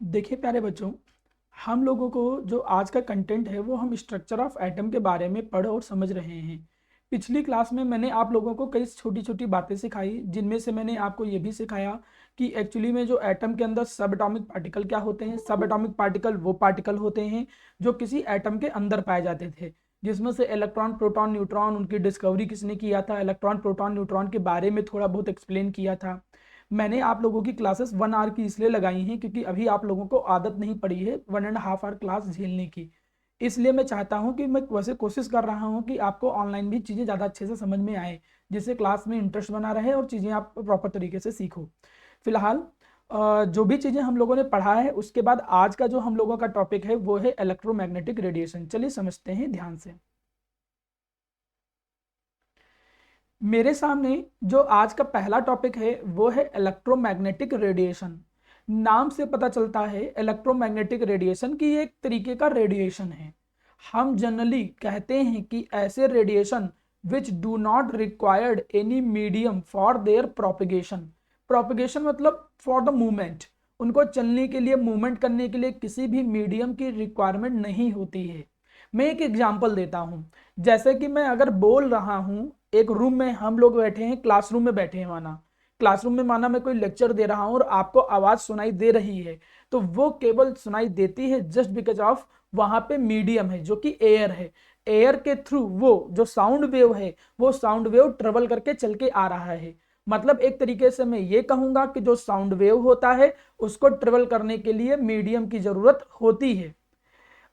देखिए प्यारे बच्चों, हम लोगों को जो आज का कंटेंट है वो हम स्ट्रक्चर ऑफ एटम के बारे में पढ़ और समझ रहे हैं। पिछली क्लास में मैंने आप लोगों को कई छोटी छोटी बातें सिखाई, जिनमें से मैंने आपको ये भी सिखाया कि एक्चुअली में जो एटम के अंदर सब एटॉमिक पार्टिकल क्या होते हैं। सब एटॉमिक पार्टिकल वो पार्टिकल होते हैं जो किसी एटम के अंदर पाए जाते थे, जिसमें से इलेक्ट्रॉन, प्रोटॉन, न्यूट्रॉन, उनकी डिस्कवरी किसने किया था, इलेक्ट्रॉन, प्रोटॉन, न्यूट्रॉन के बारे में थोड़ा बहुत एक्सप्लेन किया था। मैंने आप लोगों की क्लासेस 1 आवर की इसलिए लगाई हैं क्योंकि अभी आप लोगों को आदत नहीं पड़ी है 1.5 आवर क्लास झेलने की। इसलिए मैं चाहता हूं कि मैं वैसे कोशिश कर रहा हूं कि आपको ऑनलाइन भी चीज़ें ज़्यादा अच्छे से समझ में आए, जिससे क्लास में इंटरेस्ट बना रहे और चीज़ें आप प्रॉपर तरीके से सीखो। फिलहाल जो भी चीज़ें हम लोगों ने पढ़ा है उसके बाद आज का जो हम लोगों का टॉपिक है वो है इलेक्ट्रोमैग्नेटिक रेडिएशन। चलिए समझते हैं ध्यान से। मेरे सामने जो आज का पहला टॉपिक है वो है इलेक्ट्रोमैग्नेटिक रेडिएशन। नाम से पता चलता है इलेक्ट्रोमैग्नेटिक रेडिएशन की एक तरीके का रेडिएशन है। हम जनरली कहते हैं कि ऐसे radiation which do not required any medium for their propagation. Propagation मतलब फॉर द मूवमेंट, उनको चलने के लिए, मूवमेंट करने के लिए किसी भी मीडियम की रिक्वायरमेंट नहीं होती है। मैं एक एग्जांपल देता हूं। जैसे कि मैं अगर बोल रहा हूं, एक रूम में हम लोग बैठे हैं, क्लासरूम में बैठे हैं, माना क्लासरूम में, माना मैं कोई लेक्चर दे रहा हूं और आपको आवाज सुनाई दे रही है, तो वो केवल सुनाई देती है जस्ट बिकॉज ऑफ वहां पे मीडियम है जो कि एयर है। एयर के थ्रू वो जो साउंड वेव है वो साउंड वेव ट्रेवल करके चल के आ रहा है। मतलब एक तरीके से मैं ये कहूंगा कि जो साउंड वेव होता है उसको ट्रेवल करने के लिए मीडियम की जरूरत होती है।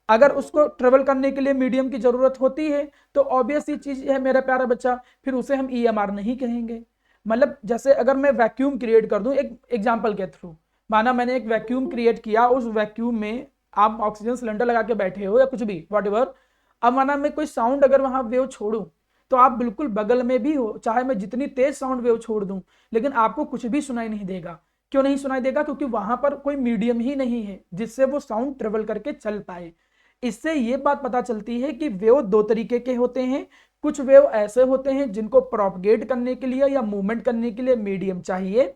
अगर उसको ट्रेवल करने के लिए मीडियम की जरूरत होती है तो ऑब्वियस ही चीज है मेरा प्यारा बच्चा, फिर उसे हम ईएमआर नहीं कहेंगे। मतलब जैसे अगर मैं वैक्यूम क्रिएट कर दूं एक एग्जांपल के थ्रू, माना मैंने एक वैक्यूम क्रिएट किया, उस वैक्यूम में आप ऑक्सीजन सिलेंडर लगा के बैठे हो या कुछ भी वॉट एवर। अब माना मैं कोई साउंड अगर वहां वेव छोड़ूं तो आप बिल्कुल बगल में भी हो, चाहे मैं जितनी तेज साउंड वेव छोड़ दूं, लेकिन आपको कुछ भी सुनाई नहीं देगा। क्यों नहीं सुनाई देगा? क्योंकि वहां पर कोई मीडियम ही नहीं है जिससे वो साउंड ट्रेवल करके चल पाए। इससे ये बात पता चलती है कि वेव दो तरीके के होते हैं। कुछ वेव ऐसे होते हैं जिनको प्रोपगेट करने के लिए या मूवमेंट करने के लिए मीडियम चाहिए,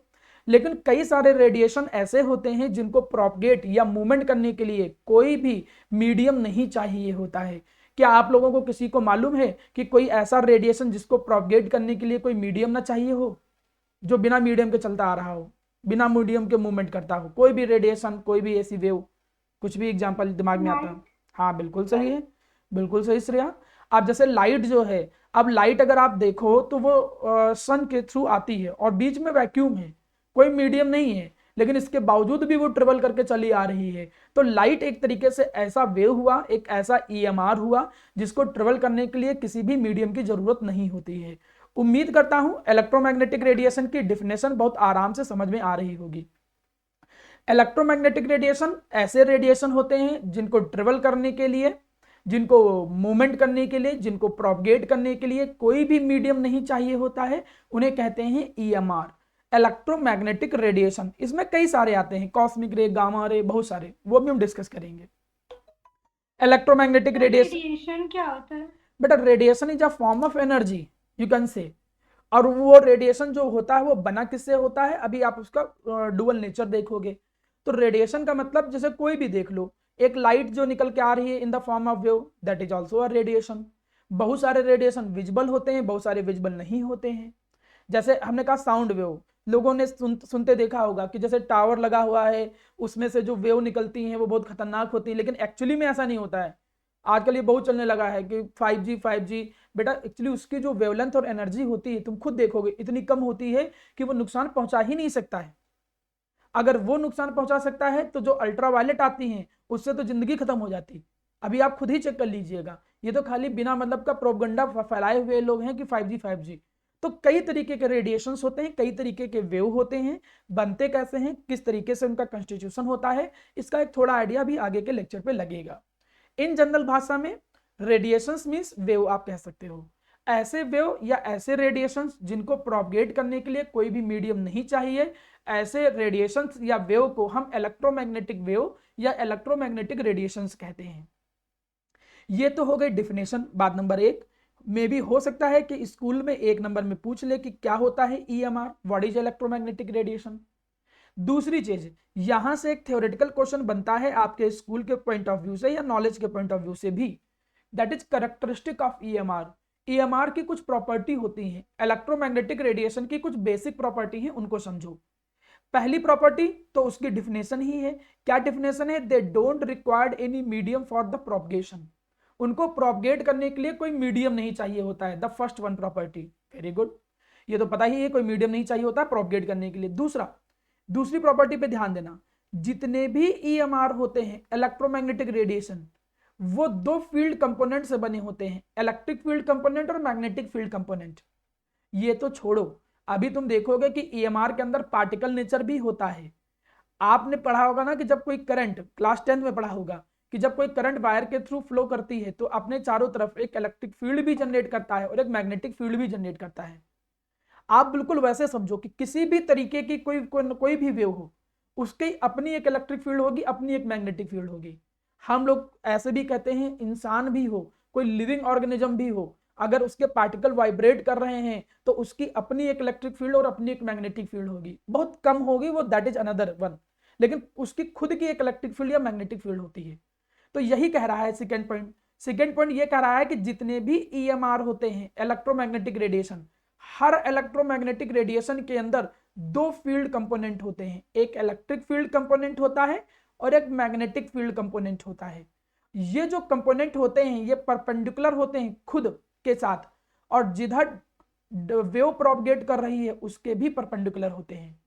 लेकिन कई सारे रेडिएशन ऐसे होते हैं जिनको प्रोपगेट या मूवमेंट करने के लिए कोई भी मीडियम नहीं चाहिए होता है। क्या आप लोगों को किसी को मालूम है कि कोई ऐसा रेडिएशन जिसको प्रोपगेट करने के लिए कोई मीडियम ना चाहिए हो, जो बिना मीडियम के चलता आ रहा हो, बिना मीडियम के मूवमेंट करता हो? कोई भी रेडिएशन, कोई भी ऐसी वेव, कुछ भी एग्जांपल दिमाग में आता है? लाइट। हाँ बिल्कुल सही है, बिल्कुल सही श्रेया। अब जैसे लाइट जो है, अब लाइट अगर आप देखो तो वो सन के थ्रू आती है और बीच में वैक्यूम है, कोई मीडियम नहीं है, लेकिन इसके बावजूद भी वो ट्रेवल करके चली आ रही है। तो लाइट एक तरीके से ऐसा वेव हुआ, एक ऐसा ईएमआर हुआ जिसको ट्रेवल करने के लिए किसी भी मीडियम की जरूरत नहीं होती है। उम्मीद करता हूं इलेक्ट्रोमैग्नेटिक रेडिएशन की डिफिनेशन बहुत आराम से समझ में आ रही होगी। इलेक्ट्रोमैग्नेटिक रेडिएशन ऐसे रेडिएशन होते हैं जिनको ट्रेवल करने के लिए, जिनको मूवमेंट करने के लिए, जिनको प्रोपगेट करने के लिए कोई भी मीडियम नहीं चाहिए होता है, उन्हें कहते हैं ईएमआर, इलेक्ट्रोमैग्नेटिक रेडिएशन। इसमें कई सारे आते हैं, कॉस्मिक रे, गामा रे, बहुत सारे, वो भी हम डिस्कस करेंगे। इलेक्ट्रोमैग्नेटिक सर रेडिएशन, रेडिएशन क्या होता है? बेटा radiation is a form of energy, you can say. और वो रेडिएशन जो होता है वो बना किससे होता है, अभी आप उसका डुअल नेचर देखोगे। तो रेडिएशन का मतलब जैसे कोई भी देख लो, एक लाइट जो निकल के आ रही है in the form of wave, that is also a radiation. बहुत सारे रेडिएशन विजिबल होते हैं, बहुत सारे विजिबल नहीं होते हैं। जैसे हमने कहा साउंड वेव, लोगों ने सुनते देखा होगा कि जैसे टावर लगा हुआ है, उसमें से जो वेव निकलती हैं वो बहुत खतरनाक होती है, लेकिन एक्चुअली में ऐसा नहीं होता है। आजकल ये बहुत चलने लगा है कि 5G 5G, बेटा एक्चुअली उसकी जो वेवलेंथ और एनर्जी होती है तुम खुद देखोगे इतनी कम होती है कि वो नुकसान पहुंचा ही नहीं सकता है। अगर वो नुकसान पहुंचा सकता है तो जो अल्ट्रावायलेट आती हैं उससे तो जिंदगी खत्म हो जाती। अभी आप खुद ही चेक कर लीजिएगा, ये तो खाली बिना मतलब का प्रोपगंडा फैलाए हुए लोग हैं कि 5G 5G। तो कई तरीके के रेडिएशंस होते हैं, कई तरीके के वेव होते हैं, बनते कैसे हैं, किस तरीके से उनका कंस्टिट्यूशन होता है, इसका एक थोड़ा आइडिया भी आगे के लेक्चर पे लगेगा। इन जनरल भाषा में रेडिएशंस मींस वेव आप कह सकते हो। ऐसे वेव या ऐसे रेडिएशंस जिनको प्रोपगेट करने के लिए कोई भी मीडियम नहीं चाहिए, ऐसे रेडिएशंस या वेव को हम इलेक्ट्रोमैग्नेटिक वेव या इलेक्ट्रोमैग्नेटिक रेडिएशंस कहते हैं। ये तो हो गई डिफिनेशन, बात नंबर एक। में भी हो सकता है कि स्कूल में 1 नंबर में पूछ ले कि क्या होता है EMR, what is electromagnetic radiation. दूसरी चीज, यहां से एक थ्योरेटिकल क्वेश्चन बनता है आपके स्कूल के पॉइंट ऑफ व्यू से या नॉलेज के पॉइंट ऑफ व्यू से भी, that is characteristic of EMR. EMR की कुछ प्रॉपर्टी होती हैं, इलेक्ट्रोमैग्नेटिक रेडिएशन की कुछ बेसिक प्रॉपर्टी है, उनको समझो। पहली प्रॉपर्टी तो उसकी डिफिनेशन ही है। क्या डिफिनेशन है? They don't required any medium for the propagation. उनको प्रोपगेट करने के लिए कोई मीडियम नहीं चाहिए होता है, the first one property. Very good, ये तो पता ही है, कोई मीडियम नहीं चाहिए होता है प्रोपगेट करने के लिए। दूसरी प्रॉपर्टी पे ध्यान देना, जितने भी ईएमआर होते हैं इलेक्ट्रोमैग्नेटिक रेडिएशन, वो दो फील्ड कंपोनेंट से बने होते हैं, इलेक्ट्रिक फील्ड कंपोनेंट और मैग्नेटिक फील्ड कंपोनेंट। ये तो छोड़ो, अभी तुम देखोगे कि ईएमआर के अंदर पार्टिकल नेचर भी होता है। आपने पढ़ा होगा ना कि जब कोई करंट, क्लास 10 में पढ़ा होगा कि जब कोई करंट वायर के थ्रू फ्लो करती है तो अपने चारों तरफ एक इलेक्ट्रिक फील्ड भी जनरेट करता है और एक मैग्नेटिक फील्ड भी जनरेट करता है। आप बिल्कुल वैसे समझो कि किसी भी तरीके की कोई भी वेव हो, उसकी अपनी एक इलेक्ट्रिक फील्ड होगी, अपनी एक मैग्नेटिक फील्ड होगी। हम लोग ऐसे भी कहते हैं, इंसान भी हो, कोई लिविंग ऑर्गेनिज्म भी हो, अगर उसके पार्टिकल वाइब्रेट कर रहे हैं तो उसकी अपनी एक इलेक्ट्रिक फील्ड और अपनी एक मैग्नेटिक फील्ड होगी, बहुत कम होगी वो, दैट इज अनदर वन, लेकिन उसकी खुद की एक इलेक्ट्रिक फील्ड या मैग्नेटिक फील्ड होती है। तो यही कह रहा है सेकेंड पॉइंट ये कह रहा है कि जितने भी ईएमआर होते हैं इलेक्ट्रोमैग्नेटिक रेडिएशन, हर इलेक्ट्रोमैग्नेटिक रेडिएशन के अंदर दो फील्ड कंपोनेंट होते हैं, एक इलेक्ट्रिक फील्ड कंपोनेंट होता है और एक मैग्नेटिक फील्ड कंपोनेंट होता है। ये जो कंपोनेंट होते हैं ये परपेंडिकुलर होते हैं खुद के साथ, और जिधर वेव प्रोपगेट कर रही है उसके भी परपेंडिकुलर होते हैं।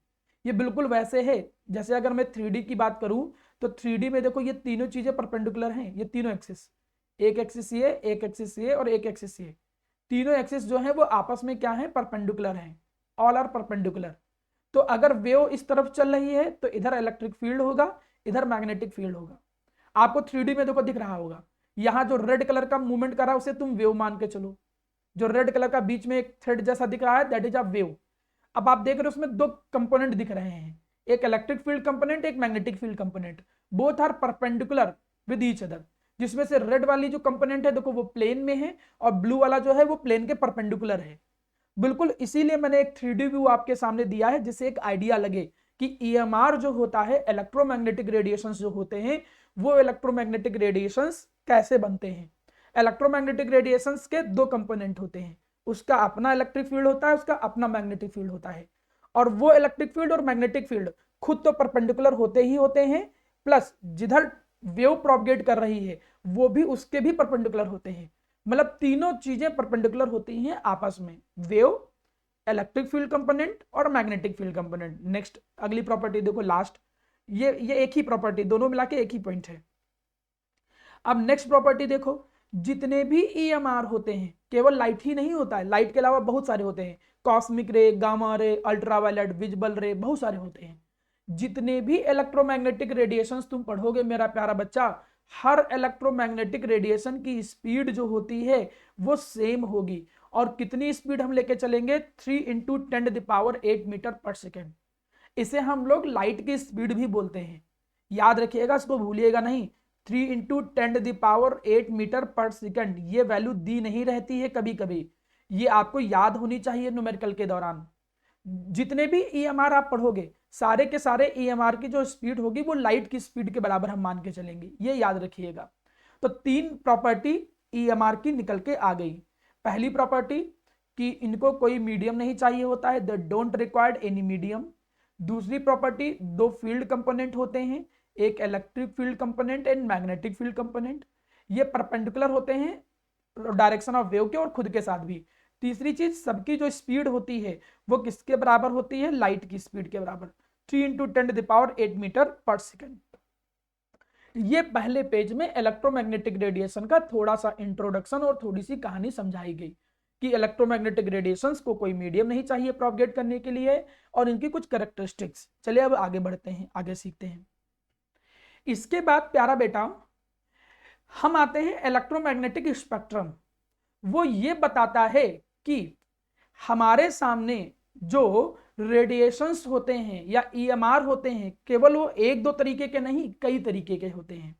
ये बिल्कुल वैसे है जैसे अगर मैं 3D की बात करूं तो 3D में देखो ये तीनों चीजें परपेंडिकुलर हैं, ये तीनों एक्सिस, एक एक्सिस ये, एक एक्सिस ये और एक एक्सिस ये, तीनों एक्सिस जो है वो आपस में क्या है? परपेंडिकुलर हैं, ऑल आर परपेंडिकुलर। तो अगर वेव इस तरफ चल रही है तो इधर इलेक्ट्रिक फील्ड होगा, इधर मैग्नेटिक फील्ड होगा। आपको 3D में देखो दिख रहा होगा, यहां जो रेड कलर का मूवमेंट कर रहा है उसे तुम वेव मान के चलो, जो रेड कलर का बीच में एक थ्रेड जैसा दिख रहा है दैट इज अ वेव। अब आप देख रहे हो उसमें दो कंपोनेंट दिख रहे हैं, एक इलेक्ट्रिक फील्ड कंपोनेंट, एक magnetic field component, both are perpendicular with each other, जिसमें से रेड वाली जो कंपोनेंट है देखो वो प्लेन में है और ब्लू वाला जो है वो प्लेन के परपेंडिकुलर है। बिल्कुल इसीलिए मैंने एक 3D व्यू आपके सामने दिया है जिससे एक आइडिया लगे कि ईएमआर जो होता है, इलेक्ट्रोमैग्नेटिक रेडिएशंस जो होते हैं, वो इलेक्ट्रोमैग्नेटिक रेडिएशंस कैसे बनते हैं। इलेक्ट्रोमैग्नेटिक रेडिएशंस के दो कंपोनेंट होते हैं, उसका अपना इलेक्ट्रिक फील्ड होता है, उसका अपना मैग्नेटिक फील्ड होता है, और वो इलेक्ट्रिक फील्ड और मैग्नेटिक फील्ड खुद तो परपेंडिकुलर होते ही होते हैं, प्लस जिधर वेव प्रोपगेट कर रही है वो भी उसके भी परपेंडिकुलर होते हैं। मतलब तीनों चीजें परपेंडिकुलर होती हैं आपस में, वेव, इलेक्ट्रिक फील्ड कंपोनेंट और मैग्नेटिक फील्ड कंपोनेंट। नेक्स्ट अगली प्रॉपर्टी देखो, लास्ट, ये एक ही प्रॉपर्टी, दोनों मिला के एक ही पॉइंट है। अब नेक्स्ट प्रॉपर्टी देखो, जितने भी ईएमआर होते हैं, केवल लाइट ही नहीं होता है, लाइट के अलावा बहुत सारे होते हैं, कॉस्मिक रे, गामा रे, अल्ट्रावायलेट, विजिबल रे, बहुत सारे होते हैं। जितने भी इलेक्ट्रोमैग्नेटिक रेडिएशंस तुम पढ़ोगे मेरा प्यारा बच्चा, हर इलेक्ट्रोमैग्नेटिक रेडिएशन की स्पीड जो होती है वो सेम होगी। और कितनी स्पीड हम लेके चलेंगे? 3 × 10⁸ मीटर पर सेकेंड। इसे हम लोग लाइट की स्पीड भी बोलते हैं, याद रखिएगा, इसको भूलिएगा नहीं। 3 × 10⁸ मीटर पर सेकेंड, ये वैल्यू दी नहीं रहती है कभी कभी, ये आपको याद होनी चाहिए न्यूमेरिकल के दौरान। जितने भी ईएमआर आप पढ़ोगे सारे के सारे ईएमआर की जो स्पीड होगी वो लाइट की स्पीड के बराबर हम मान के चलेंगे, ये याद रखिएगा। तो 3 प्रॉपर्टी ईएमआर की निकल के आ गई। पहली प्रॉपर्टी कि इनको कोई मीडियम नहीं चाहिए होता है, they don't required any medium. दूसरी प्रॉपर्टी, दो फील्ड कंपोनेंट होते हैं, एक electric field component and magnetic field component, ये परपेंडिकुलर होते हैं डायरेक्शन ऑफ वेव के और खुद के साथ भी। तीसरी चीज, सबकी जो स्पीड होती है वो किसके बराबर होती है? लाइट की स्पीड के बराबर, 3 × 10⁸ मीटर पर सेकेंड। ये पहले पेज में इलेक्ट्रोमैग्नेटिक रेडिएशन का थोड़ा सा इंट्रोडक्शन और थोड़ी सी कहानी समझाई गई कि इलेक्ट्रोमैग्नेटिक रेडिएशंस को कोई मीडियम नहीं चाहिए प्रोपगेट करने के लिए, और इनकी कुछ कैरेक्टरिस्टिक्स। चलिए अब आगे बढ़ते हैं, आगे सीखते हैं। इसके बाद प्यारा बेटा हम आते हैं इलेक्ट्रोमैग्नेटिक स्पेक्ट्रम। वो ये बताता है कि हमारे सामने जो रेडिएशंस होते हैं या ईएमआर होते हैं, केवल वो एक दो तरीके के नहीं, कई तरीके के होते हैं।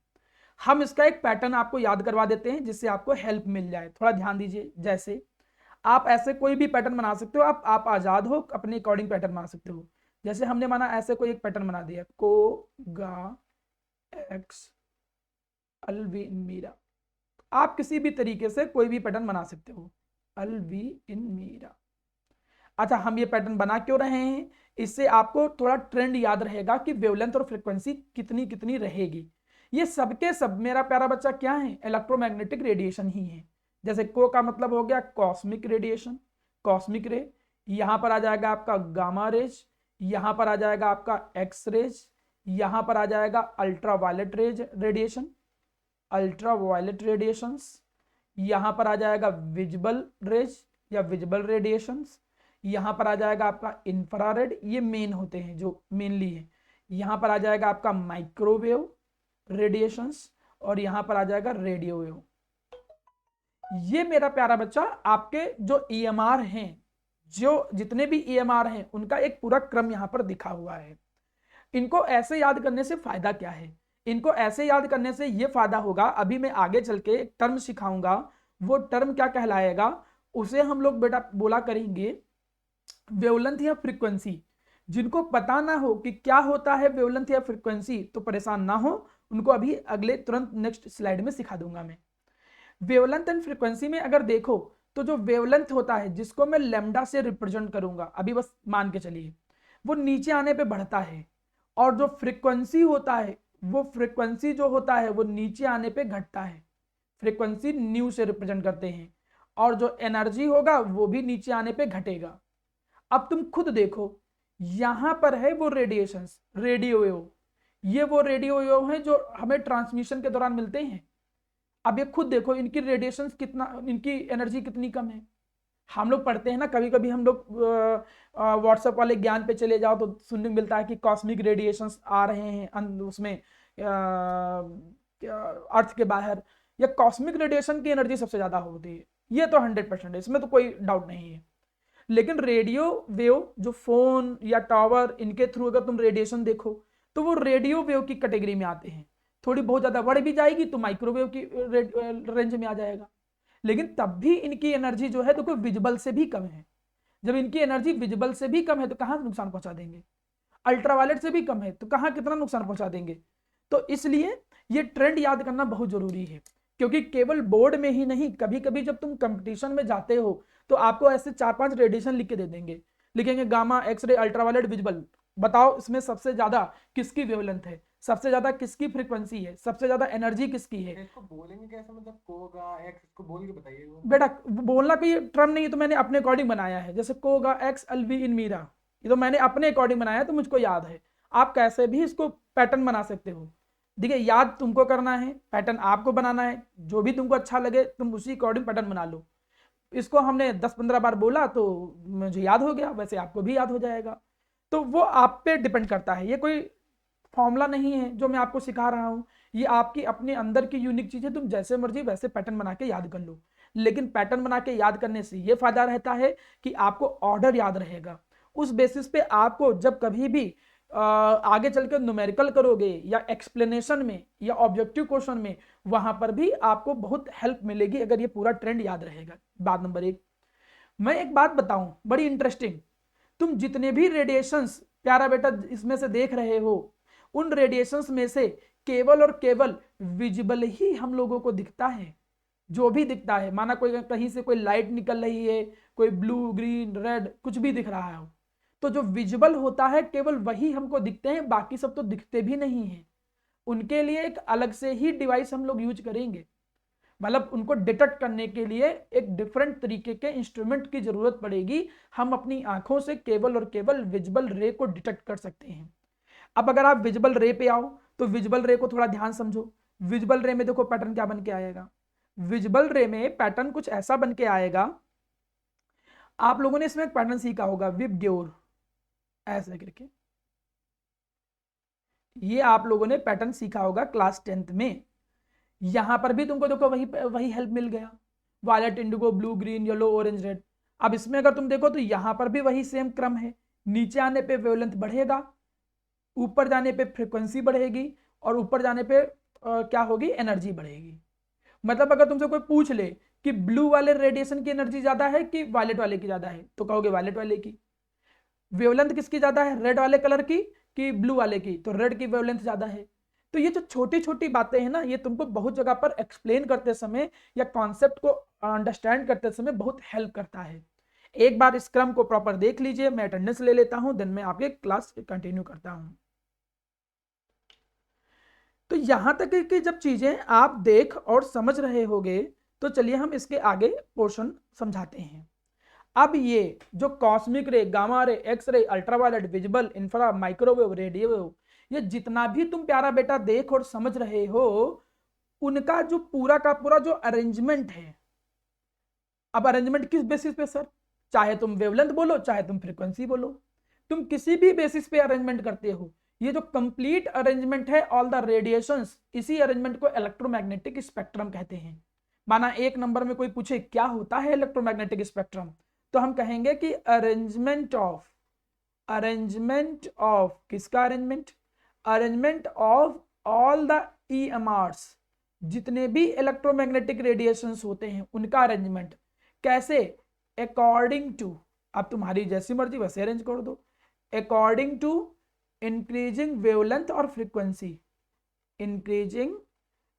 हम इसका एक पैटर्न आपको याद करवा देते हैं जिससे आपको हेल्प मिल जाए, थोड़ा ध्यान दीजिए। जैसे आप ऐसे कोई भी पैटर्न बना सकते हो, आप आजाद हो, अपने अकॉर्डिंग पैटर्न बना सकते हो। जैसे हमने माना ऐसे कोई एक पैटर्न बना दिया, को गा एक्स अलवी इन मीरा, आप किसी भी तरीके से कोई भी पैटर्न बना सकते हो, अलवी इन मीरा। अच्छा, हम ये पैटर्न बना क्यों रहे हैं? इससे आपको थोड़ा ट्रेंड याद रहेगा कि वेवलेंथ और फ्रीक्वेंसी कितनी कितनी रहेगी। ये सबके सब मेरा प्यारा बच्चा क्या है? इलेक्ट्रोमैग्नेटिक रेडिएशन ही है। जैसे को का मतलब हो गया कॉस्मिक रेडिएशन, कॉस्मिक रे, यहां पर आ जाएगा आपका गामा रेज, यहां पर आ जाएगा आपका एक्स रेज, यहां पर आ जाएगा ultraviolet rays radiation, ultraviolet radiations, यहां पर आ जाएगा विजिबल रेज या विजिबल रेडिएशंस, यहां पर आ जाएगा आपका इंफ्रारेड, ये मेन होते हैं जो मेनली है, यहां पर आ जाएगा आपका माइक्रोवेव रेडिएशंस, और यहां पर आ जाएगा रेडियो वेव। ये मेरा प्यारा बच्चा आपके जो ईएमआर हैं, जो जितने भी ईएमआर हैं उनका एक पूरा क्रम यहां पर दिखा हुआ है। इनको ऐसे याद करने से फायदा क्या है? इनको ऐसे याद करने से ये फायदा होगा, अभी मैं आगे चल के एक टर्म सिखाऊंगा, वो टर्म क्या कहलाएगा, उसे हम लोग बेटा बोला करेंगे वेवलेंथ या फ्रीक्वेंसी। जिनको पता ना हो कि क्या होता है वेवलेंथ या फ्रीक्वेंसी तो परेशान ना हो, उनको अभी अगले तुरंत नेक्स्ट स्लाइड में सिखा दूंगा मैं। वेवलेंथ एंड फ्रीक्वेंसी में अगर देखो तो जो वेवलेंथ होता है जिसको मैं लैम्डा से रिप्रेजेंट करूंगा, अभी बस मान के चलिए, वो नीचे आने पे बढ़ता है, और जो फ्रीक्वेंसी होता है, वो फ्रीक्वेंसी जो होता है वो नीचे आने पे घटता है। फ्रीक्वेंसी न्यू से रिप्रेजेंट करते हैं, और जो एनर्जी होगा वो भी नीचे आने पे घटेगा। अब तुम खुद देखो, यहां पर है वो रेडिएशंस, रेडियो वेव, ये वो रेडियो वेव है जो हमें ट्रांसमिशन के दौरान मिलते हैं। अब ये खुद देखो इनकी रेडिएशन कितना, इनकी एनर्जी कितनी कम है। हम लोग पढ़ते हैं ना, कभी कभी हम लोग व्हाट्सएप वाले ज्ञान पे चले जाओ तो सुनने को मिलता है कि कॉस्मिक रेडिएशंस आ रहे हैं उसमें अर्थ के बाहर, या कॉस्मिक रेडिएशन की एनर्जी सबसे ज्यादा होती है। ये तो 100% है, इसमें तो कोई डाउट नहीं है। लेकिन रेडियो वेव जो फोन या टावर, इनके थ्रू अगर तुम रेडिएशन देखो तो वो रेडियो वेव की कैटेगरी में आते हैं। थोड़ी बहुत ज्यादा बढ़ भी जाएगी तो माइक्रोवेव की रेंज में आ जाएगा, लेकिन तब भी इनकी एनर्जी जो है तो कोई विजिबल से भी कम है। जब इनकी एनर्जी विजिबल से भी कम है तो कहां नुकसान पहुंचा देंगे, अल्ट्रावायलेट से भी कम है तो कहां कितना नुकसान पहुंचा देंगे। तो इसलिए ये ट्रेंड याद करना बहुत जरूरी है, क्योंकि केवल बोर्ड में ही नहीं, कभी कभी जब तुम कंपटीशन में जाते हो तो आपको ऐसे 4-5 रेडिएशन लिख के दे देंगे, लिखेंगे गामा, एक्सरे, अल्ट्रावायलेट, विजिबल, बताओ इसमें सबसे ज्यादा किसकी वेवलेंथ है, सबसे ज्यादा किसकी फ्रीक्वेंसी है, सबसे ज्यादा एनर्जी किसकी है। इसको बोलेंगे कैसे, मतलब कोगा एक्स, इसको बोल के बताइए वो। बेटा बोलना कोई टर्म नहीं है, तो मैंने अपने अकॉर्डिंग बनाया है, जैसे कोगा एक्स एलवी इन मीरा, ये तो मैंने अपने अकॉर्डिंग बनाया है तो मुझको याद है। आप कैसे भी इसको पैटर्न बना सकते हो। देखिए, याद तुमको करना है, पैटर्न आपको बनाना है, जो भी तुमको अच्छा लगे तुम उसी अकॉर्डिंग पैटर्न बना लो। इसको हमने 10-15 बार बोला तो मुझे याद हो गया, वैसे आपको भी याद हो जाएगा। तो वो आप पे डिपेंड करता है, ये कोई फॉर्मूला नहीं है जो मैं आपको सिखा रहा हूँ, ये आपकी अपने अंदर की यूनिक चीज है, तुम जैसे मर्जी वैसे पैटर्न बना के याद कर लो। लेकिन पैटर्न बना के याद करने से ये फायदा रहता है कि आपको ऑर्डर याद रहेगा। उस बेसिस पे आपको जब कभी भी आगे चल के न्यूमेरिकल करोगे या एक्सप्लेनेशन में या ऑब्जेक्टिव क्वेश्चन में, वहां पर भी आपको बहुत हेल्प मिलेगी अगर ये पूरा ट्रेंड याद रहेगा। बात नंबर 1, मैं एक बात बताऊं बड़ी इंटरेस्टिंग, तुम जितने भी रेडिएशंस प्यारा बेटा इसमें से देख रहे हो, उन रेडिएशंस में से केवल और केवल विजिबल ही हम लोगों को दिखता है। जो भी दिखता है, माना कोई कहीं से कोई लाइट निकल रही है, कोई ब्लू, ग्रीन, रेड, कुछ भी दिख रहा है, तो जो विजिबल होता है केवल वही हमको दिखते हैं, बाकी सब तो दिखते भी नहीं है। उनके लिए एक अलग से ही डिवाइस हम लोग यूज करेंगे, मतलब उनको डिटेक्ट करने के लिए एक डिफरेंट तरीके के इंस्ट्रूमेंट की जरूरत पड़ेगी। हम अपनी आंखों से केवल और केवल विजिबल रे को डिटेक्ट कर सकते हैं। अब अगर आप विजिबल रे पे आओ तो विजिबल रे को थोड़ा ध्यान समझो। विजिबल रे में देखो पैटर्न क्या बन के आएगा, विजिबल रे में पैटर्न कुछ ऐसा बन के आएगा, आप लोगों ने इसमें एक पैटर्न सीखा होगा विब ग्योर, ऐसे करके, ये आप लोगों ने पैटर्न सीखा होगा क्लास 10th में। यहां पर भी तुमको देखो वही वही हेल्प मिल गया, violet, indigo, blue, green, yellow, orange, red. अब इसमें अगर तुम देखो तो यहां पर भी वही सेम क्रम है, नीचे आने पे वेवलेंथ बढ़ेगा, ऊपर जाने पे फ्रीक्वेंसी बढ़ेगी, और ऊपर जाने पे क्या होगी, एनर्जी बढ़ेगी। मतलब अगर तुमसे कोई पूछ ले कि ब्लू वाले रेडिएशन की एनर्जी ज्यादा है कि वायलेट वाले की ज्यादा है, तो कहोगे वायलेट वाले की। वेवलेंथ किसकी ज्यादा है, रेड वाले कलर की कि ब्लू वाले की, तो रेड की वेवलेंथ ज्यादा है। तो ये जो छोटी छोटी बातें हैं ना, ये तुमको बहुत जगह पर एक्सप्लेन करते समय या कॉन्सेप्ट को अंडरस्टैंड करते समय बहुत हेल्प करता है। एक बार इस क्रम को प्रॉपर देख लीजिए, मैं अटेंडेंस ले लेता हूं, देन मैं आपके क्लास कंटिन्यू करता हूं। तो यहां तक है कि जब चीजें आप देख और समझ रहे होगे, तो चलिए हम इसके आगे पोर्शन समझाते हैं। अब ये जो कॉस्मिक रे, gamma ray, X ray, ultraviolet, visible, infra, microwave, radio, ये जितना भी तुम प्यारा बेटा देख और समझ रहे हो, उनका जो पूरा का पूरा जो अरेंजमेंट है, अब अरेंजमेंट किस बेसिस पे सर, चाहे तुम वेवलेंथ बोलो चाहे तुम फ्रीक्वेंसी बोलो, तुम किसी भी बेसिस पे अरेंजमेंट करते हो, ये जो कंप्लीट अरेंजमेंट है ऑल द रेडिएशंस, इसी अरेंजमेंट को इलेक्ट्रोमैग्नेटिक स्पेक्ट्रम कहते हैं। माना एक नंबर में कोई पूछे क्या होता है इलेक्ट्रोमैग्नेटिक स्पेक्ट्रम, तो हम कहेंगे कि अरेंजमेंट ऑफ किसका arrangement of all the EMRs, जितने भी इलेक्ट्रोमैग्नेटिक रेडिएशंस होते हैं उनका अरेंजमेंट। कैसे, अकॉर्डिंग टू, अब तुम्हारी जैसी मर्जी वैसे अरेंज कर दो, अकॉर्डिंग टू इंक्रीजिंग वेवलेंथ और फ्रीक्वेंसी, इंक्रीजिंग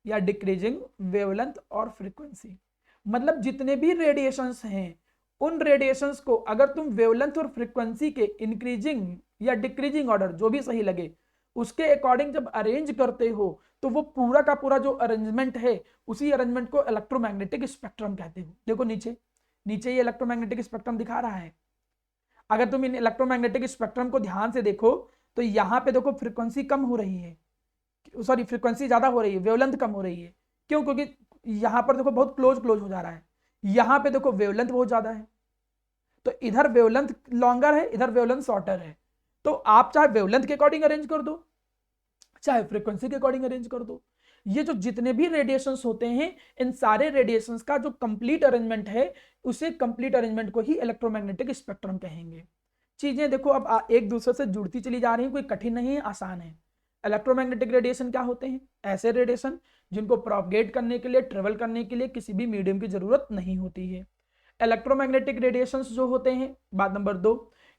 या डिक्रीजिंग वेवलेंथ और फ्रीक्वेंसी, मतलब जितने भी रेडिएशंस हैं उन रेडिएशंस को अगर तुम वेवलेंथ और फ्रीक्वेंसी के इंक्रीजिंग या डिक्रीजिंग ऑर्डर, जो भी सही लगे, उसके अकॉर्डिंग जब अरेंज करते हो, तो वो पूरा का पूरा जो अरेंजमेंट है, उसी अरेंजमेंट को इलेक्ट्रोमैग्नेटिक स्पेक्ट्रम कहते हो। देखो नीचे नीचे ये इलेक्ट्रोमैग्नेटिक स्पेक्ट्रम दिखा रहा है। अगर तुम इन इलेक्ट्रोमैग्नेटिक स्पेक्ट्रम को ध्यान से देखो, तो यहाँ पे देखो फ्रीक्वेंसी कम हो रही है, सॉरी फ्रीक्वेंसी ज्यादा हो रही है, वेवलेंथ कम हो रही है। क्यों? क्योंकि यहाँ पर देखो बहुत क्लोज हो जा रहा है, यहाँ पे देखो वेवलेंथ बहुत ज्यादा है, तो इधर वेवलेंथ लॉन्गर है, इधर वेवलेंथ शॉर्टर है। तो आप चाहे वेवलेंथ के अकॉर्डिंग अरेंज कर दो, चाहे फ्रीक्वेंसी के अकॉर्डिंग अरेंज कर दो। ये जो जितने भी रेडिएशंस होते हैं, इन सारे रेडिएशंस का जो कंप्लीट अरेंजमेंट है, उसे कंप्लीट अरेंजमेंट को ही इलेक्ट्रोमैग्नेटिक स्पेक्ट्रम कहेंगे। चीजें देखो अब एक दूसरे से जुड़ती चली जा रही है, कोई कठिन नहीं है, आसान है। इलेक्ट्रोमैग्नेटिक रेडिएशन क्या होते हैं? ऐसे रेडिएशन जिनको प्रोपगेट करने के लिए, ट्रेवल करने के लिए किसी भी मीडियम की जरूरत नहीं होती है। इलेक्ट्रोमैग्नेटिक रेडिएशंस जो होते हैं, बात नंबर 2,